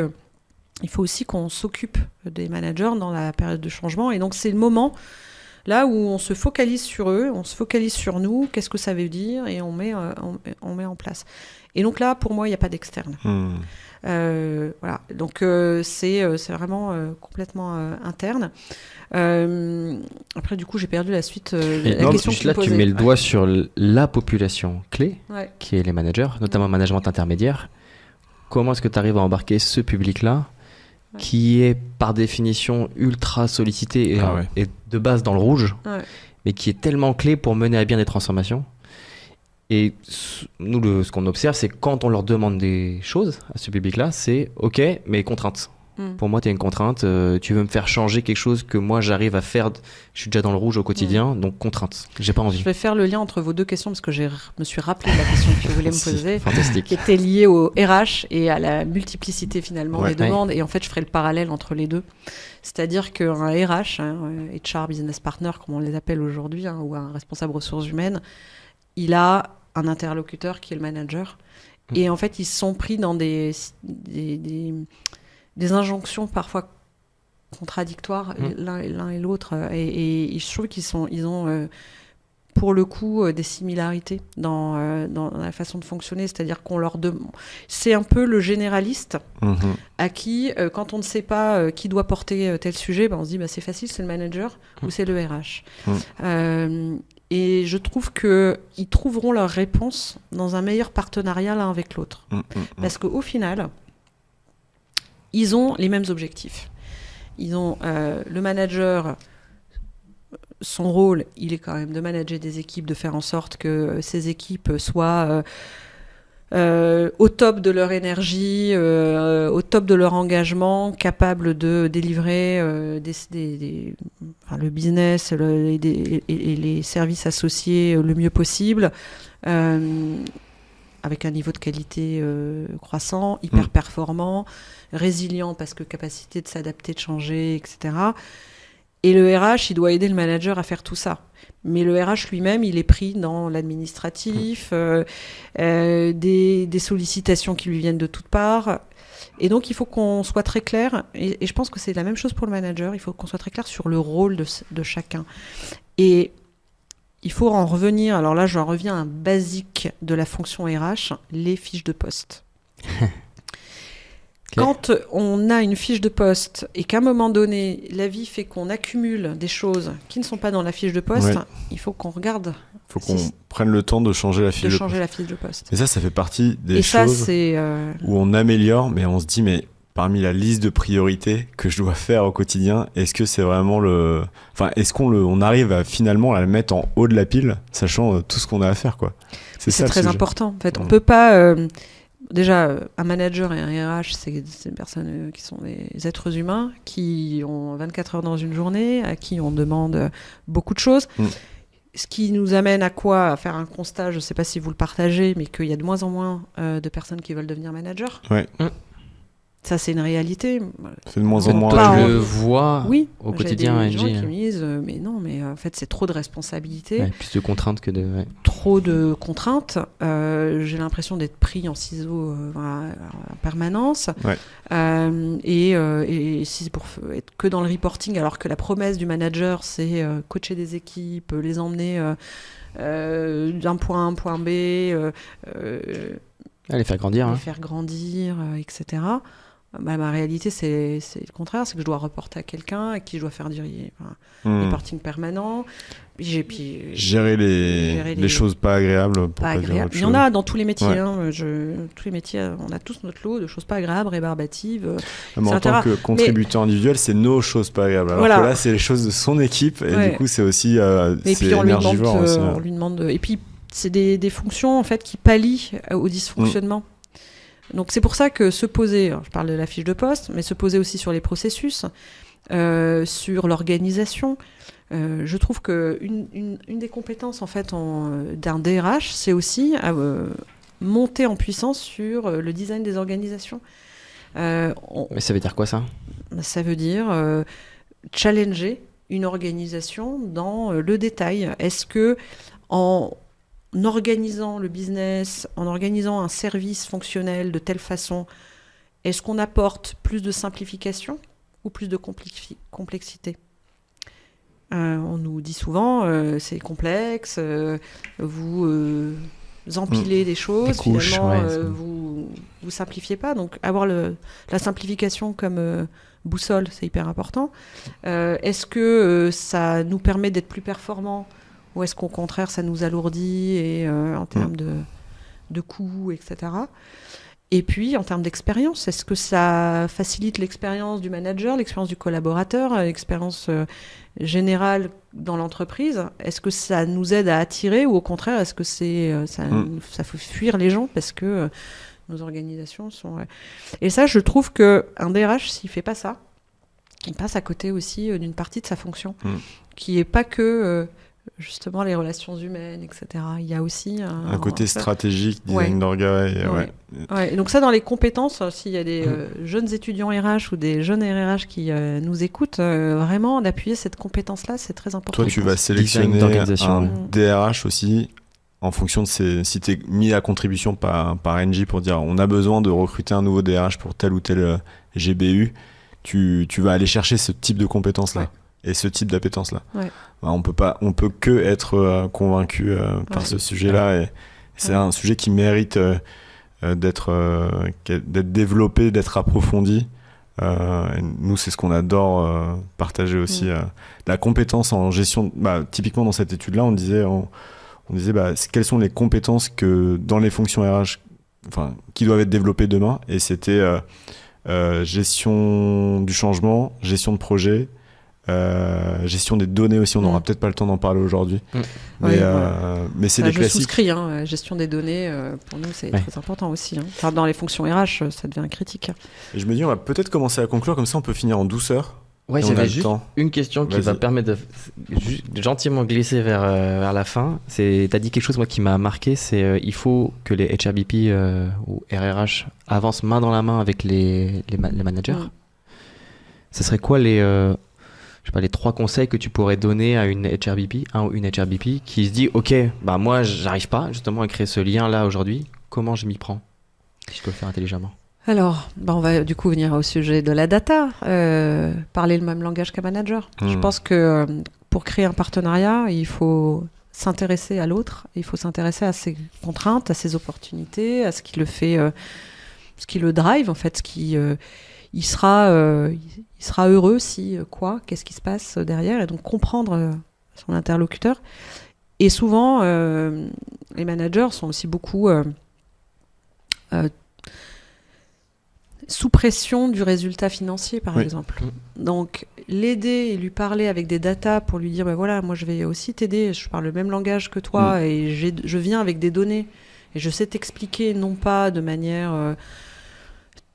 il faut aussi qu'on s'occupe des managers dans la période de changement. Et donc, c'est le moment là où on se focalise sur eux, on se focalise sur nous, qu'est-ce que ça veut dire, et on met en place. Et donc là, pour moi, il n'y a pas d'externe. Voilà. Donc, c'est vraiment complètement interne. Après, du coup, j'ai perdu la suite. La question que tu me posais. Tu mets le doigt sur la population clé, qui est les managers, notamment management intermédiaire. Comment est-ce que tu arrives à embarquer ce public-là qui est par définition ultra sollicité et de base dans le rouge, mais qui est tellement clé pour mener à bien des transformations. Et nous, ce qu'on observe, c'est quand on leur demande des choses à ce public-là, c'est OK, mais contrainte. Pour moi, tu as une contrainte, tu veux me faire changer quelque chose que moi j'arrive à faire, je suis déjà dans le rouge au quotidien, donc contrainte, j'ai pas envie. Je vais faire le lien entre vos deux questions parce que je me suis rappelé de la question que tu voulais me poser, fantastique. Qui était liée au RH et à la multiplicité finalement des demandes, et en fait je ferai le parallèle entre les deux. C'est-à-dire qu'un RH, HR Business Partner comme on les appelle aujourd'hui, ou un responsable ressources humaines, il a un interlocuteur qui est le manager, et en fait ils sont pris dans des injonctions parfois contradictoires l'un et l'autre, et je trouve qu'ils ont pour le coup des similarités dans la façon de fonctionner, c'est-à-dire qu'on leur demande, c'est un peu le généraliste à qui quand on ne sait pas qui doit porter tel sujet, on se dit c'est facile, c'est le manager ou c'est le RH. Et je trouve qu'ils trouveront leur réponse dans un meilleur partenariat l'un avec l'autre, parce qu'au final ils ont les mêmes objectifs. Ils ont le manager, son rôle, il est quand même de manager des équipes, de faire en sorte que ces équipes soient au top de leur énergie, au top de leur engagement, capables de délivrer le business et les services associés le mieux possible, avec un niveau de qualité croissant, hyper performant, résilient parce que capacité de s'adapter, de changer, etc. Et le RH, il doit aider le manager à faire tout ça. Mais le RH lui-même, il est pris dans l'administratif, des sollicitations qui lui viennent de toutes parts. Et donc, il faut qu'on soit très clair, et je pense que c'est la même chose pour le manager, il faut qu'on soit très clair sur le rôle de chacun. Et il faut en revenir, alors là, j'en reviens à un basique de la fonction RH, les fiches de poste. Quand on a une fiche de poste et qu'à un moment donné, la vie fait qu'on accumule des choses qui ne sont pas dans la fiche de poste, il faut qu'on regarde. Il faut qu'on prenne le temps de changer la fiche de poste. Et ça fait partie des choses où on améliore, mais on se dit, mais parmi la liste de priorités que je dois faire au quotidien, est-ce que c'est vraiment est-ce qu'on arrive à finalement la mettre en haut de la pile, sachant tout ce qu'on a à faire, quoi. C'est très important. En fait, on peut pas... Déjà, un manager et un RH, c'est des personnes qui sont des êtres humains, qui ont 24 heures dans une journée, à qui on demande beaucoup de choses. Ce qui nous amène à quoi ? À faire un constat, je ne sais pas si vous le partagez, mais qu'il y a de moins en moins de personnes qui veulent devenir manager. Ça, c'est une réalité. C'est de moins en Pas moins. en- Toi, je le vois Oui, au j'ai quotidien, des gens Angie. qui me disent mais non, mais en fait, c'est trop de responsabilités, Ouais, plus de contraintes que de. Ouais. trop de contraintes. J'ai l'impression d'être pris en ciseaux en permanence. Ouais. Et si c'est pour être que dans le reporting, alors que la promesse du manager, c'est coacher des équipes, les emmener d'un point A à un point B, Allez, faire grandir. les Hein. faire grandir, etc. Bah, ma réalité, c'est le contraire, c'est que je dois reporter à quelqu'un à qui je dois faire du reporting permanent. Puis Gérer les choses pas agréables pour pas pas dire agréable. autre Il y en chose. a dans tous les métiers. Ouais. Tous les métiers, on a tous notre lot de choses pas agréables, rébarbatives. Mais en etc. tant que contributeur individuel, c'est nos choses pas agréables. Alors Voilà. que là, c'est les choses de son équipe. Et Ouais. du coup, c'est aussi Et c'est puis on lui demande, énergivore aussi. on lui demande et puis c'est des fonctions en fait qui pallient au dysfonctionnement. Donc c'est pour ça que se poser, alors, je parle de la fiche de poste, mais se poser aussi sur les processus, sur l'organisation. Je trouve que une des compétences en fait d'un DRH, c'est aussi monter en puissance sur le design des organisations. Mais ça veut dire quoi ça? Ça veut dire challenger une organisation dans le détail. Est-ce que en organisant le business, en organisant un service fonctionnel de telle façon, est-ce qu'on apporte plus de simplification ou plus de complexité? On nous dit souvent, c'est complexe, vous empilez des choses, Des couches, finalement, ouais, vous simplifiez pas. Donc avoir la simplification comme boussole, c'est hyper important. Est-ce que ça nous permet d'être plus performants ou est-ce qu'au contraire, ça nous alourdit et, en termes de coûts, etc. Et puis, en termes d'expérience, est-ce que ça facilite l'expérience du manager, l'expérience du collaborateur, l'expérience générale dans l'entreprise? Est-ce que ça nous aide à attirer ou au contraire, est-ce que ça fait fuir les gens parce que nos organisations sont... Et ça, je trouve qu'un DRH, s'il ne fait pas ça, il passe à côté aussi d'une partie de sa fonction, qui n'est pas que... justement les relations humaines, etc. Il y a aussi un côté stratégique, design d'orga. Ouais. Et donc ça, dans les compétences, s'il y a des jeunes étudiants RH ou des jeunes RH qui nous écoutent, vraiment d'appuyer cette compétence-là, c'est très important. Toi, tu vas sélectionner un DRH aussi en fonction de si tu es mis à contribution par NJ pour dire on a besoin de recruter un nouveau DRH pour tel ou tel GBU, tu vas aller chercher ce type de compétences-là. Ouais. Et ce type d'appétence-là. Ouais. On peut que être convaincu par ce sujet-là. Et c'est un sujet qui mérite d'être développé, d'être approfondi. Et nous, c'est ce qu'on adore partager aussi. La compétence en gestion... typiquement, dans cette étude-là, on disait quelles sont les compétences que dans les fonctions RH qui doivent être développées demain. Et c'était gestion du changement, gestion de projet, gestion des données aussi, on n'aura peut-être pas le temps d'en parler aujourd'hui. Mais c'est des classiques. Je souscris, gestion des données, pour nous c'est très important aussi. Enfin, dans les fonctions RH, ça devient critique. Et je me dis, on va peut-être commencer à conclure, comme ça on peut finir en douceur. Ouais, j'avais juste une question qui va permettre de gentiment glisser vers la fin. T'as dit quelque chose moi qui m'a marqué, c'est il faut que les HRBP ou RRH avancent main dans la main avec les managers. Ce serait quoi les 3 conseils que tu pourrais donner à une HRBP, un ou une HRBP qui se dit ok, moi j'arrive pas justement à créer ce lien là aujourd'hui, comment je m'y prends si je peux le faire intelligemment? Alors, on va du coup venir au sujet de la data, parler le même langage qu'un manager. Je pense que pour créer un partenariat, il faut s'intéresser à l'autre, il faut s'intéresser à ses contraintes, à ses opportunités, à ce qui le fait, ce qui le drive en fait, il sera heureux si qu'est-ce qui se passe derrière, et donc comprendre son interlocuteur. Et souvent, les managers sont aussi beaucoup sous pression du résultat financier, par exemple. Donc, l'aider et lui parler avec des datas pour lui dire, voilà, moi je vais aussi t'aider, je parle le même langage que toi, et je viens avec des données, et je sais t'expliquer, non pas de manière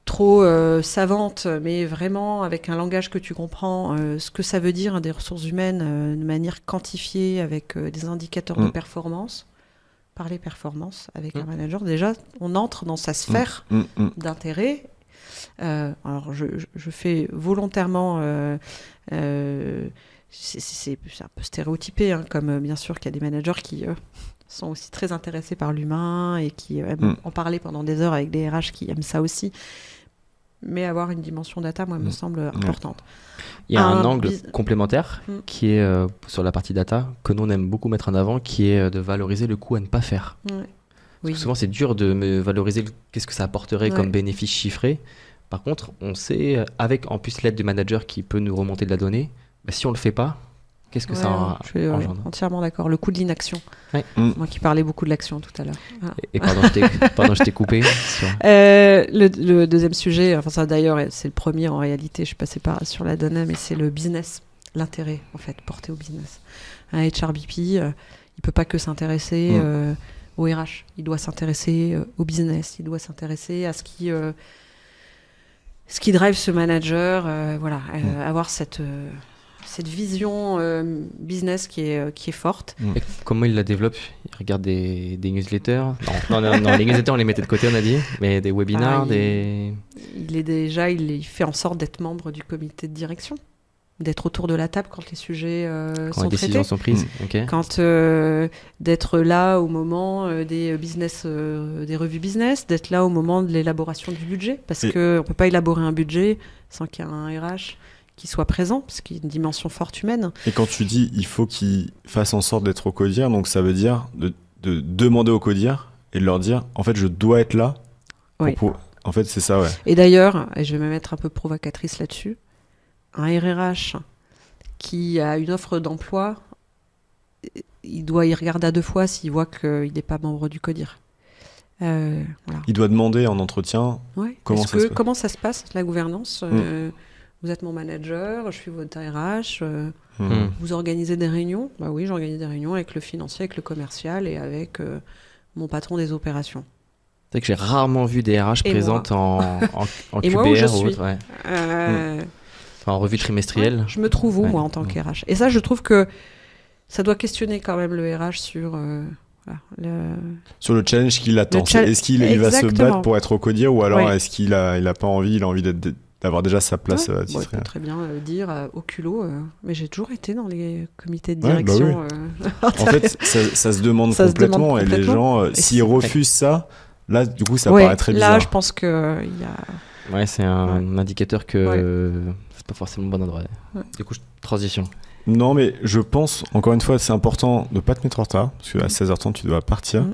trop savante, mais vraiment avec un langage que tu comprends, ce que ça veut dire des ressources humaines de manière quantifiée, avec des indicateurs de performance. Parler performance avec un manager, déjà, on entre dans sa sphère d'intérêt. Alors, je fais volontairement... c'est un peu stéréotypé, hein, comme bien sûr qu'il y a des managers qui sont aussi très intéressés par l'humain et qui aiment en parler pendant des heures avec des RH qui aiment ça aussi. Mais avoir une dimension data, moi, me semble importante. Il y a un angle complémentaire qui est sur la partie data, que nous on aime beaucoup mettre en avant, qui est de valoriser le coût à ne pas faire. Parce que souvent c'est dur de valoriser qu'est-ce que ça apporterait comme bénéfice chiffré. Par contre, on sait, avec en plus l'aide du manager qui peut nous remonter de la donnée, si on le fait pas, qu'est-ce que ça je suis entièrement d'accord. Le coût de l'inaction. Moi qui parlais beaucoup de l'action tout à l'heure. Et pardon, je t'ai coupé. Le deuxième sujet, enfin ça d'ailleurs c'est le premier en réalité, je suis passée sur la donnée, mais c'est le business, l'intérêt en fait porté au business. Un HRBP, il peut pas que s'intéresser au RH, il doit s'intéresser au business, il doit s'intéresser à ce qui drive ce manager, avoir cette vision business qui est forte. Et comment il la développe? Il regarde des newsletters? Non, les newsletters on les mettait de côté, on a dit, mais des webinars, il fait en sorte d'être membre du comité de direction, d'être autour de la table quand les sujets quand sont les décisions traités. sont prises. Quand d'être là au moment des revues business, d'être là au moment de l'élaboration du budget, parce qu'on ne peut pas élaborer un budget sans qu'il y ait un RH qui soit présent, parce qu'il y a une dimension forte humaine. Et quand tu dis il faut qu'ils fassent en sorte d'être au CODIR, donc ça veut dire de demander au CODIR et de leur dire en fait je dois être là. En fait c'est ça, ouais. Et d'ailleurs, et je vais me mettre un peu provocatrice là-dessus, un RRH qui a une offre d'emploi, il doit y regarder à 2 fois s'il voit qu'il n'est pas membre du CODIR. Voilà. Il doit demander en entretien comment ça se passe, la gouvernance. Vous êtes mon manager, je suis votre RH, vous organisez des réunions? Bah oui, j'organise des réunions avec le financier, avec le commercial et avec mon patron des opérations. C'est vrai que j'ai rarement vu des RH présentes en et QBR moi où je ou suis. autre. En revue trimestrielle. Je me trouve où, moi, en tant que RH? Et ça, je trouve que ça doit questionner quand même le RH sur... sur le challenge qu'il attend. Est-ce qu'il va se battre pour être au CODIR ou alors est-ce qu'il a pas envie, il a envie d'avoir déjà sa place attitrée. Il peut très bien dire au culot, mais j'ai toujours été dans les comités de direction. En fait, ça se demande complètement et les gens, s'ils refusent ça, là, du coup, ça paraît très bizarre. Là, je pense qu'il y a... Ouais, c'est un indicateur que c'est pas forcément le bon endroit. Du coup, transition. Non, mais je pense, encore une fois, c'est important de pas te mettre en retard, parce qu'à 16h30, tu dois partir,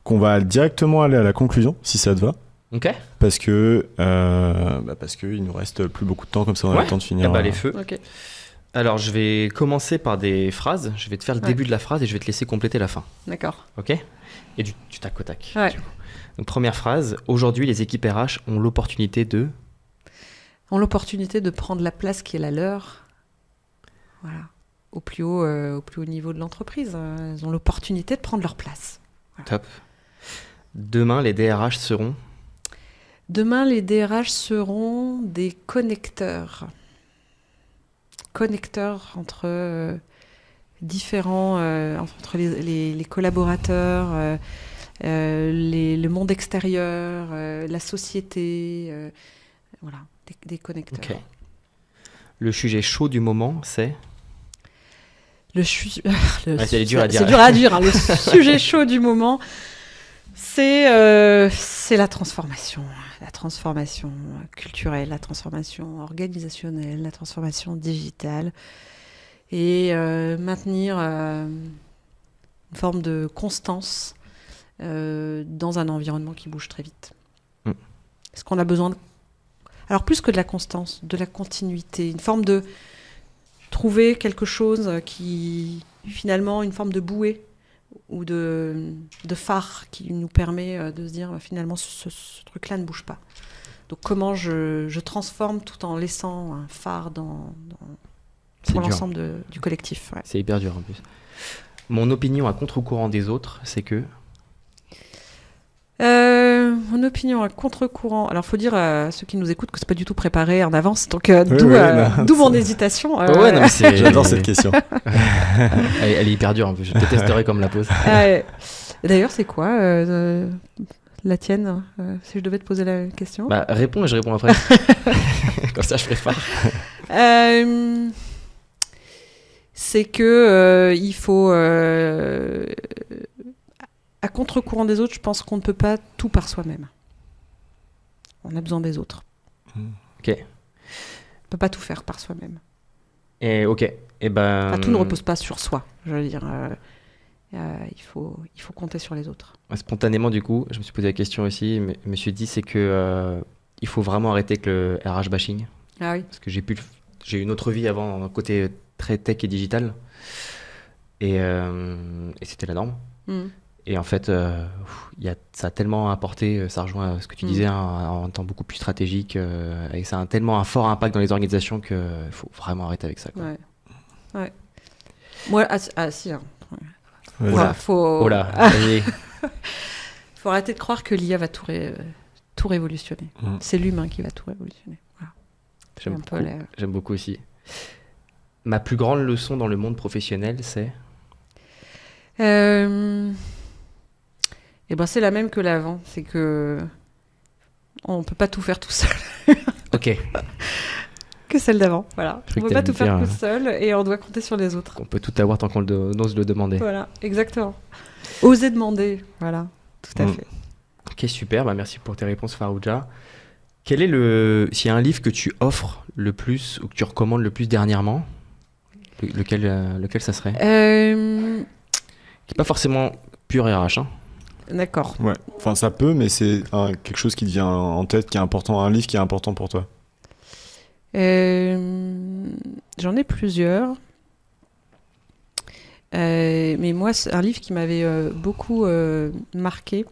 qu'on va directement aller à la conclusion, si ça te va. Ok. Parce que il nous reste plus beaucoup de temps, comme ça on a le temps de finir. Les feux. Okay. Alors je vais commencer par des phrases. Je vais te faire le début de la phrase et je vais te laisser compléter la fin. D'accord. Ok. Et du tac au tac. Ouais. Donc première phrase. Aujourd'hui, les équipes RH ont l'opportunité de prendre la place qui est la leur. Voilà. Au plus haut niveau de l'entreprise. Elles ont l'opportunité de prendre leur place. Voilà. Top. Demain, les DRH seront des connecteurs. Connecteurs entre différents... entre les collaborateurs, le monde extérieur, la société. Voilà, des connecteurs. Okay. Le sujet chaud du moment, c'est... C'est dur à dire. Hein, le sujet chaud du moment... C'est la transformation culturelle, la transformation organisationnelle, la transformation digitale et maintenir une forme de constance dans un environnement qui bouge très vite. Est-ce qu'on a besoin alors plus que de la constance, de la continuité, une forme de trouver quelque chose qui finalement une forme de bouée ou de phare qui nous permet de se dire finalement ce truc-là ne bouge pas. Donc comment je transforme tout en laissant un phare pour l'ensemble du collectif. Ouais. C'est hyper dur en plus. Mon opinion à contre-courant des autres, c'est que... Mon opinion à contre-courant... Alors, il faut dire à ceux qui nous écoutent que c'est pas du tout préparé en avance, donc d'où mon hésitation. J'adore cette question. Elle est hyper dure, un peu. Je détesterais comme la pose. D'ailleurs, c'est quoi la tienne, si je devais te poser la question. Bah, réponds et je réponds après. Comme ça, je prépare. C'est que il faut, à contre-courant des autres, je pense qu'on ne peut pas tout par soi-même. On a besoin des autres. Ok. On peut pas tout faire par soi-même. Et ok. Et ben. Enfin, tout ne repose pas sur soi. Je veux dire, il faut compter sur les autres. Spontanément, du coup, je me suis posé la question aussi. Mais je me suis dit, c'est que il faut vraiment arrêter avec le RH bashing. Ah oui. Parce que j'ai eu une autre vie avant, un côté très tech et digital. Et c'était la norme. Et en fait, ça a tellement apporté, ça rejoint ce que tu disais, en temps beaucoup plus stratégique, et ça a tellement un fort impact dans les organisations qu'il faut vraiment arrêter avec ça. Quoi. Ouais. Moi, si. Hein. Voilà. Faut arrêter de croire que l'IA va tout révolutionner. C'est l'humain qui va tout révolutionner. Voilà. J'aime beaucoup aussi. Ma plus grande leçon dans le monde professionnel, c'est et ben c'est la même que l'avant, c'est que on peut pas tout faire tout seul. Ok. Que celle d'avant, voilà. On peut pas tout faire dire, tout seul et on doit compter sur les autres. On peut tout avoir tant qu'on ose le demander. Voilà, exactement. Oser demander, voilà, tout à fait. Ok, super, bah merci pour tes réponses, Farouja. Quel est s'il y a un livre que tu offres le plus ou que tu recommandes le plus dernièrement, lequel ça serait Qui n'est pas forcément pur RH, hein. D'accord. Ouais, enfin ça peut, mais c'est quelque chose qui te vient en tête, qui est important, un livre qui est important pour toi. J'en ai plusieurs. Mais moi, un livre qui m'avait beaucoup marqué,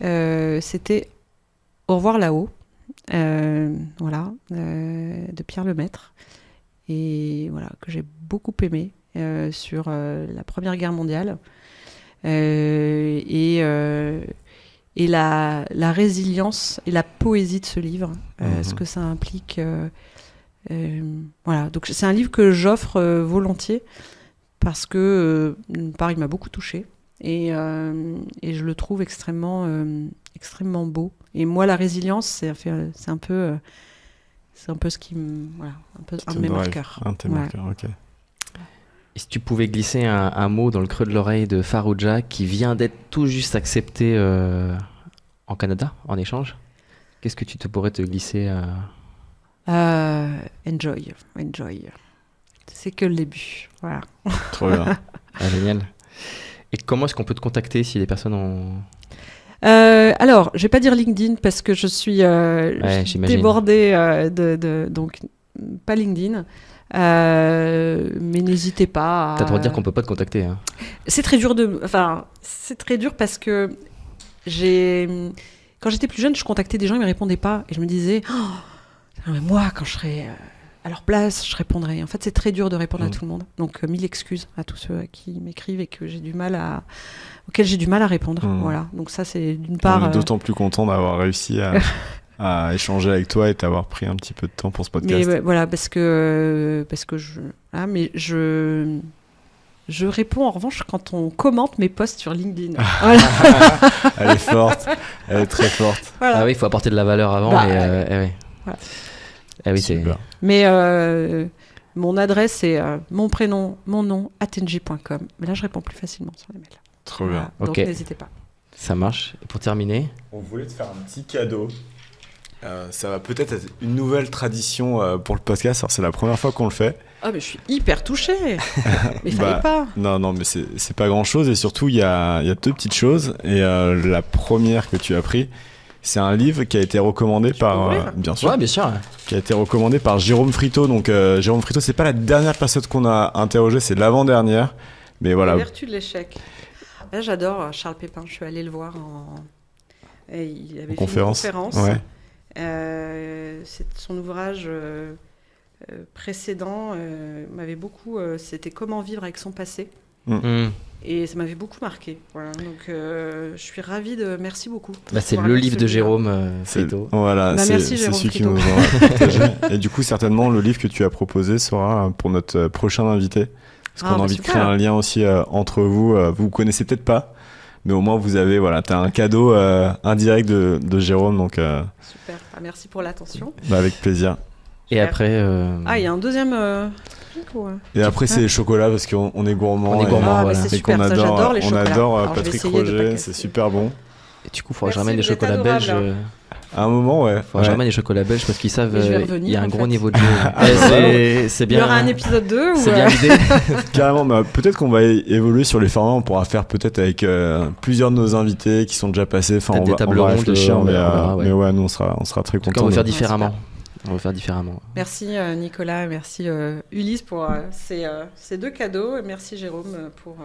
c'était Au revoir là-haut, voilà, de Pierre Lemaitre, et voilà, que j'ai beaucoup aimé sur la Première Guerre mondiale. Et la résilience et la poésie de ce livre, ce que ça implique. Voilà, donc c'est un livre que j'offre volontiers parce que d'une part il m'a beaucoup touchée et je le trouve extrêmement beau. Et moi la résilience c'est un peu ce qui un de mes marqueurs. Un de tes marqueurs, ok. Et si tu pouvais glisser un mot dans le creux de l'oreille de Farouja qui vient d'être tout juste accepté en Canada en échange, qu'est-ce que tu pourrais te glisser Enjoy. C'est que le début. Voilà. Trop bien. Génial. Et comment est-ce qu'on peut te contacter si les personnes ont... Alors, je vais pas dire LinkedIn parce que je suis débordée donc pas LinkedIn. Mais n'hésitez pas. T'as le droit de dire qu'on peut pas te contacter. Hein. C'est très dur c'est très dur parce que quand j'étais plus jeune, je contactais des gens, ils me répondaient pas, et je me disais, mais moi, quand je serais à leur place, je répondrais. En fait, c'est très dur de répondre à tout le monde. Donc, 1000 excuses à tous ceux qui m'écrivent et auxquels j'ai du mal à répondre. Voilà. Donc ça, c'est d'une part. On est d'autant plus content d'avoir réussi à échanger avec toi et t'avoir pris un petit peu de temps pour ce podcast. Mais voilà, parce que je réponds en revanche quand on commente mes posts sur LinkedIn. Voilà. Elle est forte, elle est très forte. Voilà. Ah oui, il faut apporter de la valeur avant. Oui. Voilà. Ah oui, super. Mais mon adresse c'est mon prénom, mon nom @ng.com. Mais là, je réponds plus facilement sur les mails. Trop bien. Donc n'hésitez pas. Ça marche. Et pour terminer, on voulait te faire un petit cadeau. Ça va peut-être être une nouvelle tradition pour le podcast. Alors, c'est la première fois qu'on le fait. Ah, mais je suis hyper touchée. Mais fallait pas. Non, mais c'est pas grand-chose. Et surtout, il y a deux petites choses. Et la première que tu as pris, c'est un livre qui a été recommandé par... bien sûr. Ouais, bien sûr. Qui a été recommandé par Jérôme Frito. Donc, Jérôme Frito, c'est pas la dernière personne qu'on a interrogée, c'est l'avant-dernière. Mais voilà. La vertu de l'échec. Là, j'adore Charles Pépin. Je suis allée le voir il avait fait conférence. Une conférence. Ouais. C'est son ouvrage précédent m'avait beaucoup. C'était Comment vivre avec son passé. Et ça m'avait beaucoup marqué. Voilà. Donc, je suis ravie de. Merci beaucoup. C'est le livre de Jérôme Frito. Voilà, merci, c'est celui Frito. qui nous a partagé. Et du coup, certainement, le livre que tu as proposé sera pour notre prochain invité. Parce qu'on a envie de créer un lien aussi entre vous. Vous connaissez peut-être pas, mais au moins vous avez, voilà, t'as un cadeau indirect de Jérôme, donc Super, merci pour l'attention. avec plaisir. Et après. Il y a un deuxième. Et après c'est les chocolats parce qu'on est gourmand. On est gourmand, voilà. C'est super, ça, j'adore les on chocolats. adore Alors, Patrick Roger, c'est super bon. Et du coup, il faudra que je Merci, ramène des vous êtes chocolats adorable, belges. À un moment, ouais. Faudra que je ramène des chocolats belges parce qu'ils savent Mais je vais il revenir, y a un en gros fait. niveau de jeu. C'est Il y bien. aura un épisode 2 C'est ou bien l'idée. Carrément, peut-être qu'on va évoluer sur les formats, on pourra faire peut-être avec plusieurs de nos invités qui sont déjà passés. Enfin, Peut-être des tables rondes, réfléchir, on verra, ouais. mais ouais, nous on sera très En tout cas, contents. on va faire de- différemment. On va faire différemment. Merci Nicolas, merci Ulysse pour ces 2 cadeaux, et merci Jérôme pour.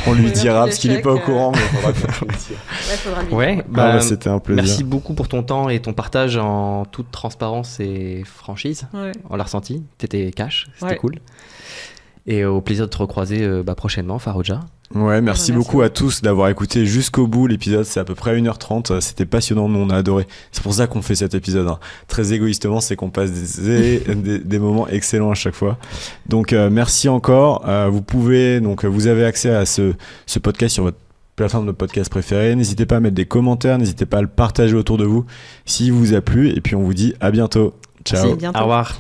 On lui pour dira parce qu'il n'est pas au l'échec, courant, mais il faudra qu'on lui dise. Ouais, faudra le vivre. Ouais, Ah, c'était un plaisir. merci beaucoup pour ton temps et ton partage en toute transparence et franchise. Ouais. On l'a ressenti. T'étais cash, c'était Ouais. cool. Et au plaisir de te recroiser prochainement, Farouja. Ouais, merci Merci beaucoup à tous d'avoir écouté jusqu'au bout l'épisode. C'est à peu près 1h30. C'était passionnant, nous on a adoré. C'est pour ça qu'on fait cet épisode. Très égoïstement, c'est qu'on passe des moments excellents à chaque fois. Donc merci encore. Vous avez accès à ce podcast sur votre plateforme de podcast préférée. N'hésitez pas à mettre des commentaires, n'hésitez pas à le partager autour de vous s'il vous a plu. Et puis on vous dit à bientôt. Ciao. Merci, bientôt. Au revoir.